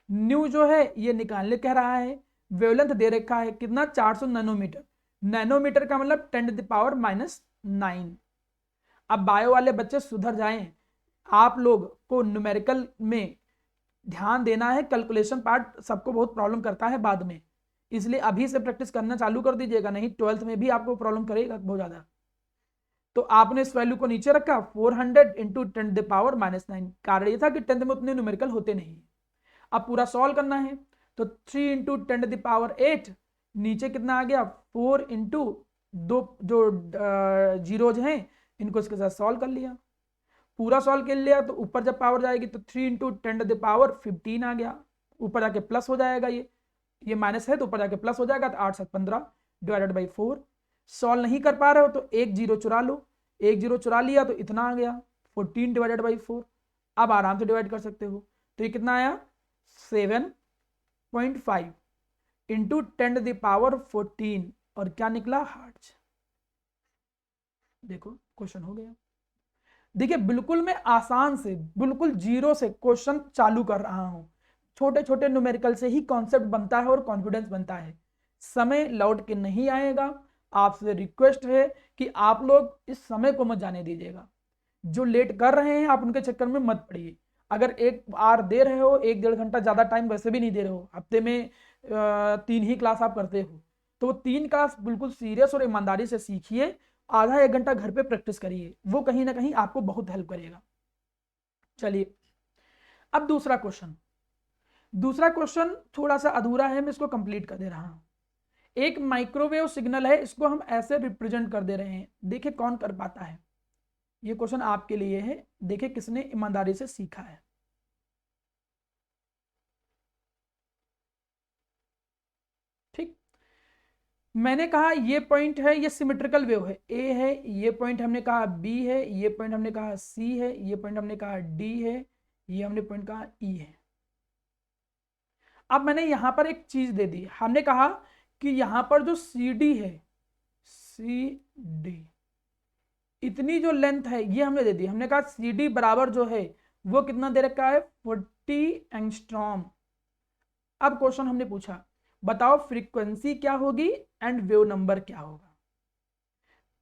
न्यू जो है ये निकालने कह रहा है, वेवलेंथ दे रखा है कितना? 400 नैनोमीटर। नैनोमीटर का मतलब 10⁻⁹। अब बायो वाले बच्चे सुधर जाएं, आप लोग को न्यूमेरिकल में ध्यान देना है, कैलकुलेशन पार्ट सबको बहुत प्रॉब्लम करता है बाद में, इसलिए अभी से प्रैक्टिस करना चालू कर दीजिएगा, नहीं 12th में भी आपको प्रॉब्लम करेगा बहुत ज्यादा। तो आपने इस वैल्यू को नीचे रखा, 400 × 10⁻⁹। कारण ये था कि 10th में उतने न्यूमेरिकल होते नहीं। अब पूरा सॉल्व करना है, तो 3 × 10⁸, नीचे कितना आ गया? 4 इंटू दो जो जीरोज हैं इनको इसके साथ सॉल्व कर लिया, पूरा सॉल्व कर लिया, तो ऊपर जब पावर जाएगी तो 3 × 10⁻15 आ गया, ऊपर जाके प्लस हो जाएगा, ये माइनस है तो ऊपर जाके प्लस हो जाएगा, तो 8 7 15 डिवाइडेड बाई 4। सॉल्व नहीं कर पा रहे हो तो एक जीरो चुरा लो, एक जीरो चुरा लिया तो इतना आ गया 14 डिवाइडेड बाई 4। अब आराम से डिवाइड कर सकते हो, तो ये कितना आया? 7.5 इंटू 10⁻14, और क्या निकला? हर्ट्ज। देखो क्वेश्चन हो गया। देखिए बिल्कुल मैं आसान से, बिल्कुल जीरो से क्वेश्चन चालू कर रहा हूं, छोटे छोटे न्यूमेरिकल से ही कॉन्सेप्ट बनता है और कॉन्फिडेंस बनता है, समय लौट के नहीं आएगा। आपसे रिक्वेस्ट है कि आप लोग इस समय को मत जाने दीजिएगा, जो लेट कर रहे हैं आप उनके चक्कर में मत पड़िए। अगर एक आर दे रहे हो, 1 1.5 घंटा, ज्यादा टाइम वैसे भी नहीं दे रहे हो, हफ्ते में 3 ही क्लास आप करते हो, तो 3 क्लास बिल्कुल सीरियस और ईमानदारी से सीखिए, आधा 1 घंटा घर पे प्रैक्टिस करिए, वो कहीं ना कहीं आपको बहुत हेल्प करेगा। चलिए अब दूसरा क्वेश्चन, दूसरा क्वेश्चन थोड़ा सा अधूरा है, मैं इसको कंप्लीट कर दे रहा हूं। एक माइक्रोवेव सिग्नल है, इसको हम ऐसे रिप्रेजेंट कर दे रहे हैं, देखिए कौन कर पाता है। ये क्वेश्चन आपके लिए है, देखिए किसने ईमानदारी से सीखा है। ठीक, मैंने कहा ये पॉइंट है, ये सिमेट्रिकल वेव है, ए है, ये पॉइंट हमने कहा बी है, ये पॉइंट हमने कहा सी है, ये पॉइंट हमने कहा डी है, ये हमने पॉइंट कहा ई है। अब मैंने यहां पर एक चीज दे दी, हमने कहा कि यहां पर जो सी डी है, सी डी, इतनी जो लेंथ है ये हमने दे दी। हमने कहा सी डी बराबर जो है वो कितना दे रखा है, 40 एंगस्ट्रॉम। अब क्वेश्चन हमने पूछा बताओ फ्रीक्वेंसी क्या होगी एंड वेव नंबर क्या होगा।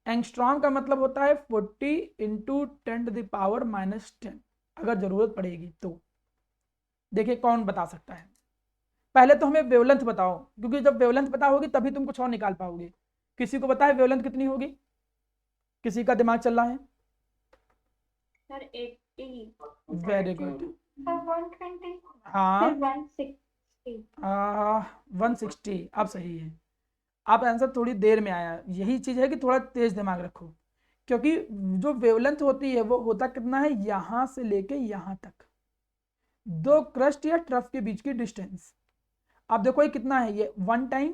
एंगस्ट्रॉम का मतलब होता है 40 इंटू 10⁻⁻10, अगर जरूरत पड़ेगी तो। देखिए कौन बता सकता है। पहले तो हमें वेवलेंथ बताओ, क्योंकि जब वेवलेंथ पता होगी तभी तुम कुछ और निकाल पाओगे। किसी को पता है वेवलेंथ कितनी होगी? किसी का दिमाग चल रहा है? Sir 80, very good. 120, हाँ फिर 160। 160 अब सही है। आप आंसर थोड़ी देर में आया, यही चीज है कि थोड़ा तेज दिमाग रखो, क्योंकि जो वेवलेंथ होती है वो होता कितना है, यहां से लेके यहां तक, दो क्रस्ट या ट्रफ के बीच की डिस्टेंस। अब देखो ये कितना है, ये 1 टाइम,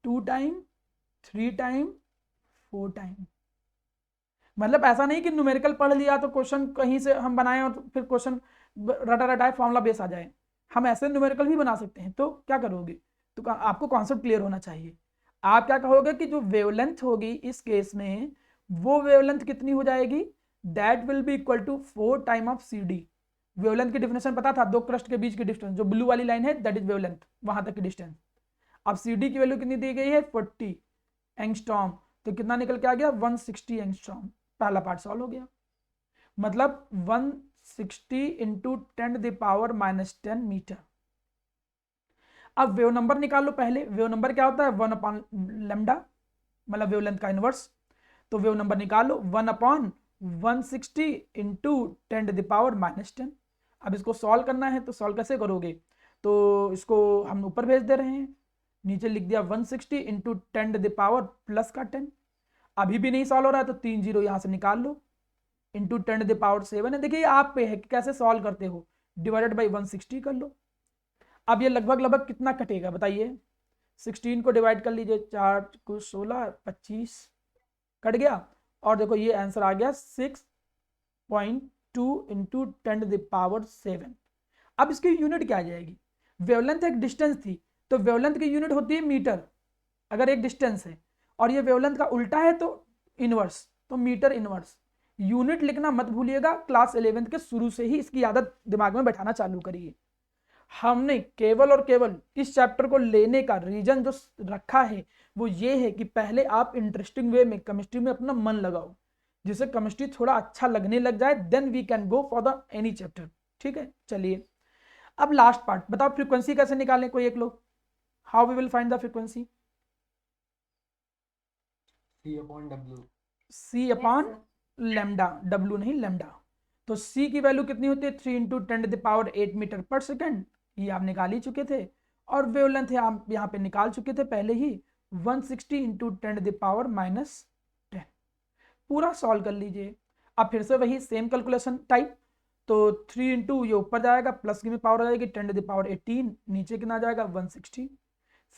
2 टाइम, 3 टाइम, 4 टाइम। मतलब ऐसा नहीं कि न्यूमेरिकल पढ़ लिया तो क्वेश्चन कहीं से हम बनाए और फिर क्वेश्चन रटा रटाए फॉर्मूला बेस आ जाए। हम ऐसे न्यूमेरिकल भी बना सकते हैं। तो क्या करोगे, तो आपको कॉन्सेप्ट क्लियर होना चाहिए। आप क्या कहोगे कि जो वेवलेंथ होगी इस केस में, वो वेवलेंथ कितनी हो जाएगी, that will be equal to 4 time of C D. Wavelength की डिफिनेशन पता था, दो क्रस्ट के बीच की डिस्टेंस, जो ब्लू वाली लाइन है दैट इज वेवलेंथ, वहां तक की डिस्टेंस। अब सी डी की वैल्यू कितनी दी गई है, 40 एंगस्ट्रॉम, तो कितना निकल के आ गया, 160 एंगस्ट्रॉम। पहला पार्ट सॉल्व हो गया। मतलब 160 इंटू 10⁻⁻10 मीटर। अब वेव नंबर निकाल लो। पहले वेव नंबर क्या होता है, 1/λ, मतलब वेवलेंथ का इनवर्स। तो वेव नंबर निकाल लो, 1/160 इंटू 10⁻⁻10। अब इसको सॉल्व करना है, तो सॉल्व कैसे करोगे, तो इसको हम ऊपर भेज दे रहे हैं, नीचे लिख दिया 160 इंटू 10⁻+10। अभी भी नहीं सॉल्व हो रहा है तो 3 जीरो यहां से निकाल लो, इंटू 10⁻7 है। देखिए आप पे है कि कैसे सॉल्व करते हो, डिवाइडेड बाई 160 कर लो। अब ये लगभग लगभग कितना कटेगा बताइए, 16 को डिवाइड कर लीजिए, 4 को 16, 25 कट गया। और देखो ये आंसर आ गया 6.2 इंटू 10⁻7। अब इसकी यूनिट क्या आ जाएगी, वेवलेंथ एक डिस्टेंस थी, तो वेवलेंथ की यूनिट होती है मीटर, अगर एक डिस्टेंस है, और ये वेवलेंथ का उल्टा है तो इनवर्स, तो मीटर इनवर्स। यूनिट लिखना मत भूलिएगा, क्लास 11th के शुरू से ही इसकी आदत दिमाग में बैठाना चालू करिए। हमने केवल और केवल इस चैप्टर को लेने का रीजन जो रखा है वो ये है कि पहले आप इंटरेस्टिंग वे में केमिस्ट्री में अपना मन लगाओ, जिससे केमिस्ट्री थोड़ा अच्छा लगने लग जाए, then we can go for the any chapter. ठीक है, चलिए अब लास्ट पार्ट बताओ, फ्रीक्वेंसी कैसे निकालें, कोई एक लोग, how we will find the frequency. C/W। C upon lambda, W नहीं लेमडा। तो सी की वैल्यू कितनी होती है, 3 इंटू 10⁸ मीटर पर सेकेंड, ये आप निकाल ही चुके थे। और वेवलेंथ आप यहाँ पे निकाल चुके थे पहले ही, 160 इंटू 10⁻⁻10। पूरा सॉल्व कर लीजिए। अब फिर से वही सेम कैलकुलेशन टाइप, तो 3 इंटू ये ऊपर जाएगा, प्लस की में पावर आ जाएगी 10⁻18, नीचे कितना आ जाएगा 160,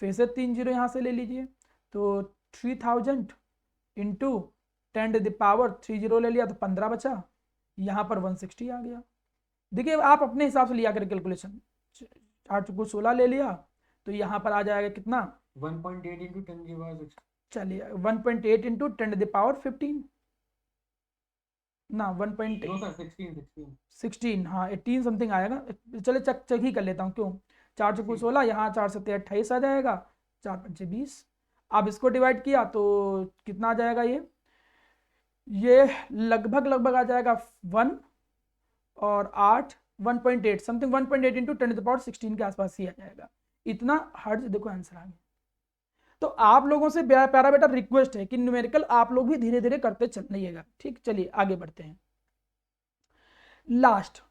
फिर से 3 जीरो यहाँ से ले लीजिए, तो 3000 इंटू 10⁻3 जीरो ले लिया तो 15 बचा, यहाँ पर 160 आ गया। देखिए आप अपने हिसाब से लिया करें कैलकुलेशन, 4 चुको 16 ले लिया तो यहाँ पर आ जाएगा कितना, 1.8 इंटू 10⁻16। चलिए 1.8 इंटू 10⁻15 ना 1.8, नो सर, 16। 16, हाँ 18 समथिंग आएगा। चले चेक चेक ही कर लेता हूँ, क्यों, 4 चुको 16, यहाँ 4 सत्ते 28 आ जाएगा, 4 पंचे 20। अब इसको डिवाइड किया तो कितना आ जाएगा, ये लगभग लगभग आ जाएगा 1 और 8, 1.8 समथिंग, 1.8 इंटू 10⁻16 के आसपास ही आ जाएगा। इतना हर्ज देखो आंसर आ गया। तो आप लोगों से प्यारा बेटा रिक्वेस्ट है कि न्यूमेरिकल आप लोग भी धीरे धीरे करते चलिएगा। ठीक, चलिए आगे बढ़ते हैं। लास्ट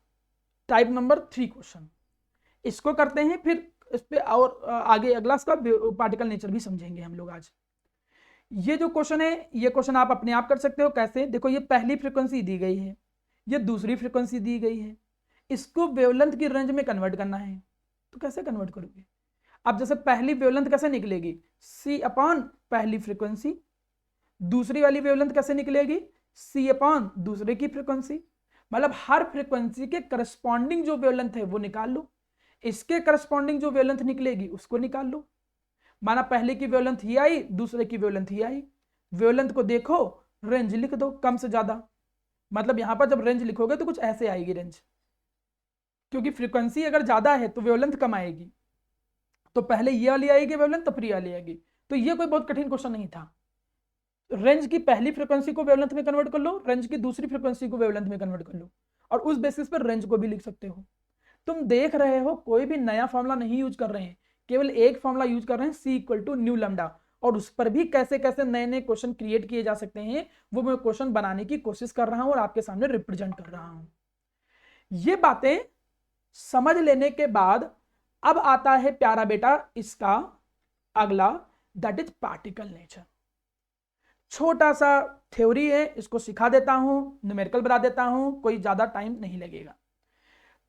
टाइप नंबर 3 क्वेश्चन, इसको करते हैं, फिर इस पे और आगे अगला इसका पार्टिकल नेचर भी समझेंगे हम लोग आज। ये जो क्वेश्चन है, ये क्वेश्चन आप अपने आप कर सकते हो। कैसे, देखो ये पहली फ्रीक्वेंसी दी गई है, ये दूसरी फ्रीक्वेंसी दी गई है, इसको वेवलेंथ की रेंज में कन्वर्ट करना है। तो कैसे कन्वर्ट करोगे, अब जैसे पहली वेवलेंथ कैसे निकलेगी, सी अपॉन पहली फ्रीक्वेंसी, दूसरी वाली वेवलेंथ कैसे निकलेगी, सी अपॉन दूसरे की फ्रीक्वेंसी। मतलब हर फ्रीक्वेंसी के करस्पॉन्डिंग जो वेवलेंथ है वो निकाल लो, इसके करस्पॉन्डिंग जो वेवलेंथ निकलेगी उसको निकाल लो। माना पहले की वेवलेंथ ही आई, दूसरे की वेवलेंथ ही आई, वेवलेंथ को देखो, रेंज लिख दो कम से ज्यादा। मतलब यहां पर जब रेंज लिखोगे तो कुछ ऐसे आएगी रेंज, क्योंकि फ्रीक्वेंसी अगर ज्यादा है तो वेवलेंथ कम आएगी, तो पहले ये वाली आएगी वेवलेंथ, तो फिर ये वाली आएगी। तो ये कोई बहुत कठिन क्वेश्चन नहीं था। रेंज की पहली फ्रीक्वेंसी को वेवलेंथ में कन्वर्ट कर लो, रेंज की दूसरी फ्रीक्वेंसी को वेवलेंथ में कन्वर्ट कर लो, और उस बेसिस पर रेंज को भी लिख सकते हो। तुम देख रहे हो कोई भी नया फॉर्मूला नहीं यूज कर रहे हैं, केवल एक फॉर्मूला यूज कर रहे हैं, C equal to nu lambda, और उस पर भी कैसे कैसे नए नए क्वेश्चन क्रिएट किए जा सकते हैं वो मैं क्वेश्चन बनाने की कोशिश कर रहा हूं और आपके सामने रिप्रेजेंट कर रहा हूं। ये बातें समझ लेने के बाद अब आता है प्यारा बेटा इसका अगला, दैट इज पार्टिकल नेचर। छोटा सा थ्योरी है, इसको सिखा देता हूं, न्यूमेरिकल बता देता हूं, कोई ज्यादा टाइम नहीं लगेगा।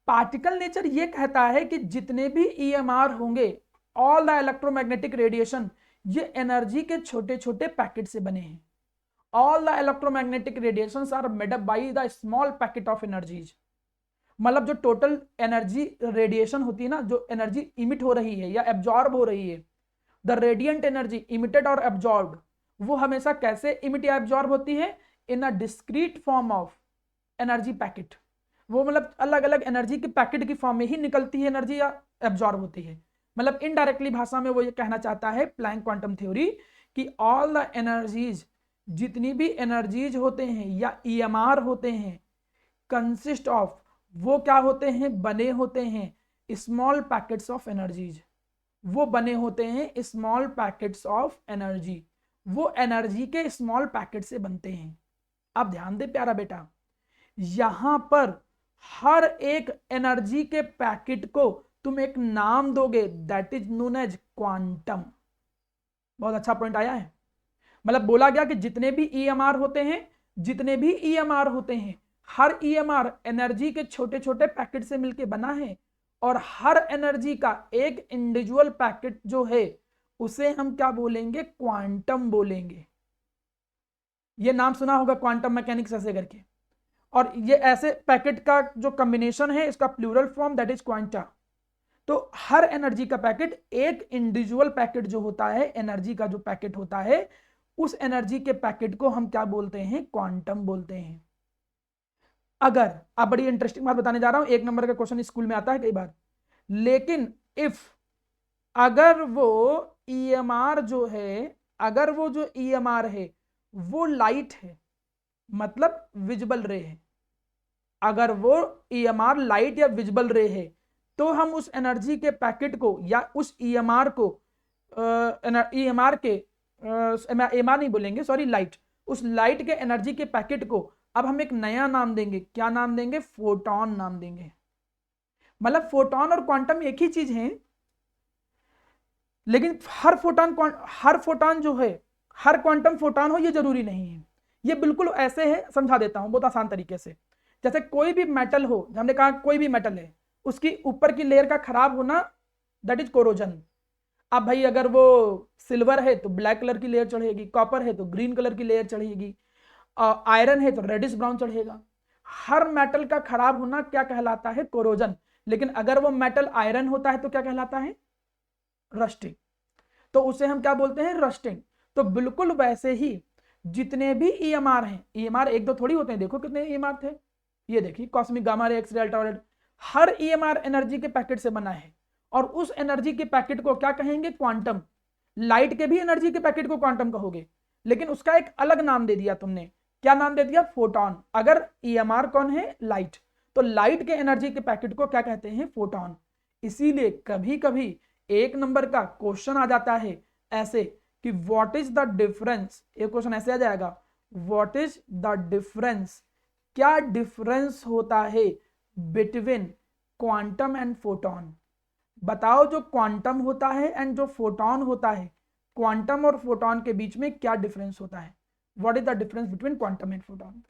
पार्टिकल नेचर ये कहता है कि जितने भी EMR होंगे, ऑल द इलेक्ट्रोमैग्नेटिक रेडिएशन, ये एनर्जी के छोटे छोटे पैकेट से बने हैं। All the electromagnetic radiations are made up by the small packet of energies. मतलब जो टोटल एनर्जी रेडिएशन होती है ना, जो एनर्जी इमिट हो रही है या एब्जॉर्ब हो रही है, द रेडिएंट एनर्जी इमिटेड और एब्जॉर्ब्ड, वो हमेशा कैसे इमिट या एब्जॉर्ब होती है? In a discrete form of energy packet. वो मतलब अलग अलग एनर्जी के पैकेट की फॉर्म में ही निकलती है एनर्जी या एब्जॉर्ब होती है। मतलब इनडायरेक्टली भाषा में वो ये कहना चाहता है प्लैंक क्वांटम थ्योरी कि ऑल द एनर्जीज, जितनी भी एनर्जीज होते हैं या EMR होते हैं, कंसिस्ट ऑफ, वो क्या होते हैं? बने होते हैं स्मॉल पैकेट्स ऑफ एनर्जीज। वो बने होते हैं स्मॉल पैकेट्स ऑफ एनर्जी, वो एनर्जी के स्मॉल पैकेट से बनते हैं। अब ध्यान दे प्यारा बेटा, यहां पर हर एक एनर्जी के पैकेट को तुम एक नाम दोगे, that is known as quantum. बहुत अच्छा पॉइंट आया है। मतलब बोला गया कि जितने भी EMR होते हैं, जितने भी EMR होते हैं, हर EMR एनर्जी के छोटे छोटे पैकेट से मिलकर बना है, और हर एनर्जी का एक इंडिविजुअल पैकेट जो है उसे हम क्या बोलेंगे? क्वांटम बोलेंगे। ये नाम सुना होगा क्वांटम मैकेनिक्स ऐसे करके, और ये ऐसे पैकेट का जो कॉम्बिनेशन है इसका plural form that is quanta. तो हर एनर्जी का पैकेट, एक इंडिविजुअल पैकेट जो होता है, एनर्जी का जो पैकेट होता है, उस एनर्जी के पैकेट को हम क्या बोलते हैं? क्वांटम बोलते हैं। अगर, अब बड़ी इंटरेस्टिंग बात बताने जा रहा हूं, 1 नंबर का क्वेश्चन स्कूल में आता है कई बार, लेकिन इफ अगर वो EMR जो है, अगर वो जो EMR है वो लाइट है, मतलब विजिबल रे है, अगर वो EMR लाइट या विजिबल रे है, तो हम उस एनर्जी के पैकेट को या उस EMR को EMR के EMR नहीं बोलेंगे, सॉरी, लाइट, उस लाइट के एनर्जी के पैकेट को अब हम एक नया नाम देंगे। क्या नाम देंगे? फोटॉन नाम देंगे। मतलब फोटॉन और क्वांटम एक ही चीज है, लेकिन हर फोटॉन जो है, हर क्वांटम फोटॉन हो ये जरूरी नहीं है। ये बिल्कुल ऐसे है, समझा देता हूं बहुत आसान तरीके से। जैसे कोई भी मेटल हो, हमने कहा कोई भी मेटल है, उसकी ऊपर की लेयर का खराब होना दैट इज कोरोजन। अब भाई अगर वो सिल्वर है तो ब्लैक कलर की लेयर चढ़ेगी, कॉपर है तो ग्रीन कलर की लेयर चढ़ेगी, आयरन है तो रेडिश ब्राउन चढ़ेगा। हर मेटल का खराब होना क्या कहलाता है? कोरोजन। लेकिन अगर वो मेटल आयरन होता है तो क्या कहलाता है? रस्टिंग। तो उसे हम क्या बोलते हैं? रस्टिंग। तो बिल्कुल वैसे ही जितने भी EMR हैं, EMR एक दो थोड़ी होते हैं, देखो कितने EMR थे, ये देखिए cosmic, gamma ray, X ray, ultraviolet, हर EMR एनर्जी के पैकेट से बना है, और उस एनर्जी के पैकेट को क्या कहेंगे? क्वांटम। लाइट के भी एनर्जी के पैकेट को क्वांटम कहोगे, लेकिन उसका एक अलग नाम दे दिया तुमने। क्या नाम दे दिया? फोटॉन। अगर EMR कौन है? लाइट। तो लाइट के एनर्जी के पैकेट को क्या कहते हैं? फोटॉन। इसीलिए कभी कभी 1 नंबर का क्वेश्चन आ जाता है ऐसे कि व्हाट इज द डिफरेंस, एक क्वेश्चन ऐसे आ जाएगा, व्हाट इज द डिफरेंस, क्या डिफरेंस होता है बिटवीन क्वांटम एंड फोटॉन। बताओ जो क्वांटम होता है एंड जो फोटॉन होता है, क्वांटम और फोटॉन के बीच में क्या डिफरेंस होता है? What is the difference between quantum and photon.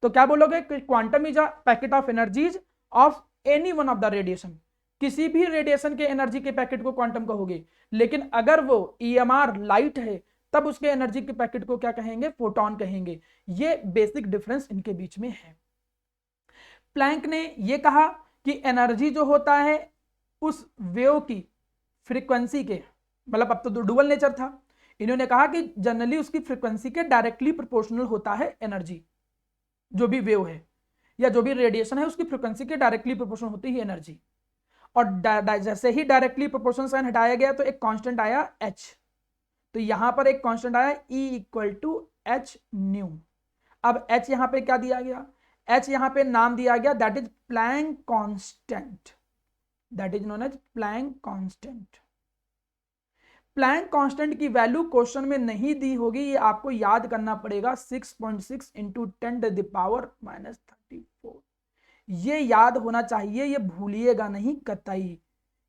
तो क्या बोलोगे? Quantum is a packet of energies of any one of the radiation. किसी भी रेडिएशन के एनर्जी के पैकेट को क्वांटम कहोगे, लेकिन अगर वो EMR लाइट है तब उसके एनर्जी के पैकेट को क्या कहेंगे? फोटॉन कहेंगे। ये बेसिक डिफरेंस इनके बीच में है। प्लैंक ने यह कहा कि एनर्जी जो होता है उस वेव की फ्रीक्वेंसी के, मतलब अब तो डुअल नेचर था, इन्होंने कहा कि जनरली उसकी फ्रीक्वेंसी के डायरेक्टली प्रोपोर्शनल होता है एनर्जी, जो भी वेव है या जो भी रेडिएशन है उसकी फ्रीक्वेंसी के डायरेक्टली प्रोपोर्शनल होती है एनर्जी। और जैसे ही डायरेक्टली प्रोपोर्शनल साइन हटाया गया तो एक कांस्टेंट आया h, तो यहां पर एक कांस्टेंट आया E equal to H nu. अब h यहां पे क्या दिया गया, h यहां पे नाम दिया गया that is Planck constant, that is known as Planck constant. Planck constant की वैल्यू क्वेश्चन में नहीं दी होगी, ये आपको याद करना पड़ेगा 6.6 इंटू 10⁻⁻34। ये याद होना चाहिए, ये भूलिएगा नहीं कतई,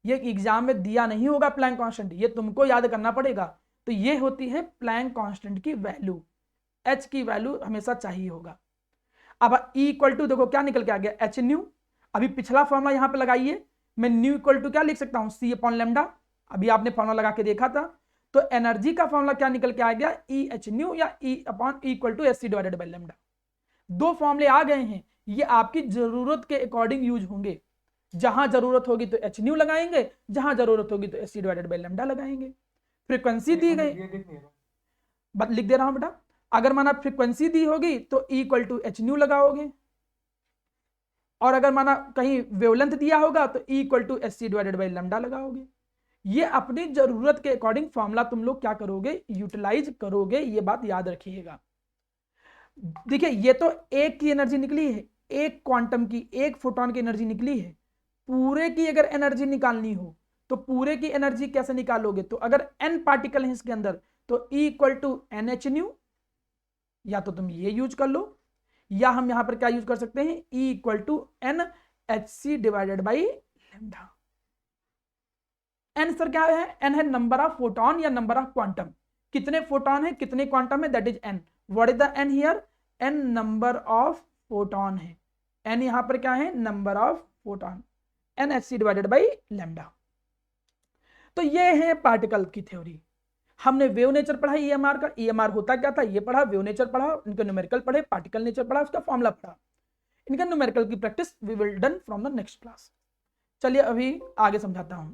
ये एग्जाम में दिया नहीं होगा प्लैंक कांस्टेंट, ये तुमको याद करना पड़ेगा। तो ये होती है प्लैंक कांस्टेंट की वैल्यू, h की वैल्यू हमेशा चाहिए होगा। अब E इक्वल टू देखो क्या निकल के आ गया एच न्यू। अभी पिछला फॉर्मूला यहां पे लगाइए, मैं न्यू इक्वल टू क्या लिख सकता हूं C अपॉन लेमडा, अभी आपने फॉर्मूला लगा के देखा था। तो एनर्जी का फॉर्मूला क्या निकल के आ गया E एच न्यू या E upon equal to SC divided by lambda. दो फॉर्मूले आ गए हैं, ये आपकी जरूरत के अकॉर्डिंग यूज होंगे, जहां जरूरत होगी तो एच न्यू लगाएंगे, जहां जरूरत होगी तो SC डिवाइडेड बाई लेमडा लगाएंगे। फ्रीक्वेंसी दी गई, लिख दे रहा हूं बेटा, अगर माना फ्रीक्वेंसी दी होगी तो E equal to H nu लगाओगे, और अगर माना कहीं वेवलेंथ दिया होगा तो E equal to SC divided by lambda लगाओगे। ये अपनी जरूरत के अकॉर्डिंग फॉर्मूला तुम लोग क्या करोगे, यूटिलाइज करोगे, ये बात याद रखिएगा। देखिए ये तो एक की एनर्जी निकली है, एक क्वांटम की, एक फोटोन की एनर्जी निकली है। पूरे की अगर एनर्जी निकालनी हो तो पूरे की एनर्जी कैसे निकालोगे, तो अगर n पार्टिकल है इसके अंदर तो E equal to N H nu, या तो तुम ये यूज कर लो, या हम यहां पर क्या यूज कर सकते हैं E equal to N H C divided by lambda. N sir क्या है, एन है नंबर ऑफ फोटोन या नंबर ऑफ क्वांटम, कितने फोटोन है कितने क्वांटम है, that is N. What is the N here, N number of photon है, N यहां पर क्या है number of photon, N H C divided by lambda. तो ये है पार्टिकल की थ्योरी। हमने वेव नेचर पढ़ा EMR का, EMR होता क्या था ये पढ़ा, वेव नेचर पढ़ा, इनका न्यूमेरिकल पढ़े, पार्टिकल नेचर पढ़ा, उसका फॉर्मूला पढ़ा। इनका न्यूमेरिकल की practice we will done from the next class. चलिए अभी आगे समझाता हूं।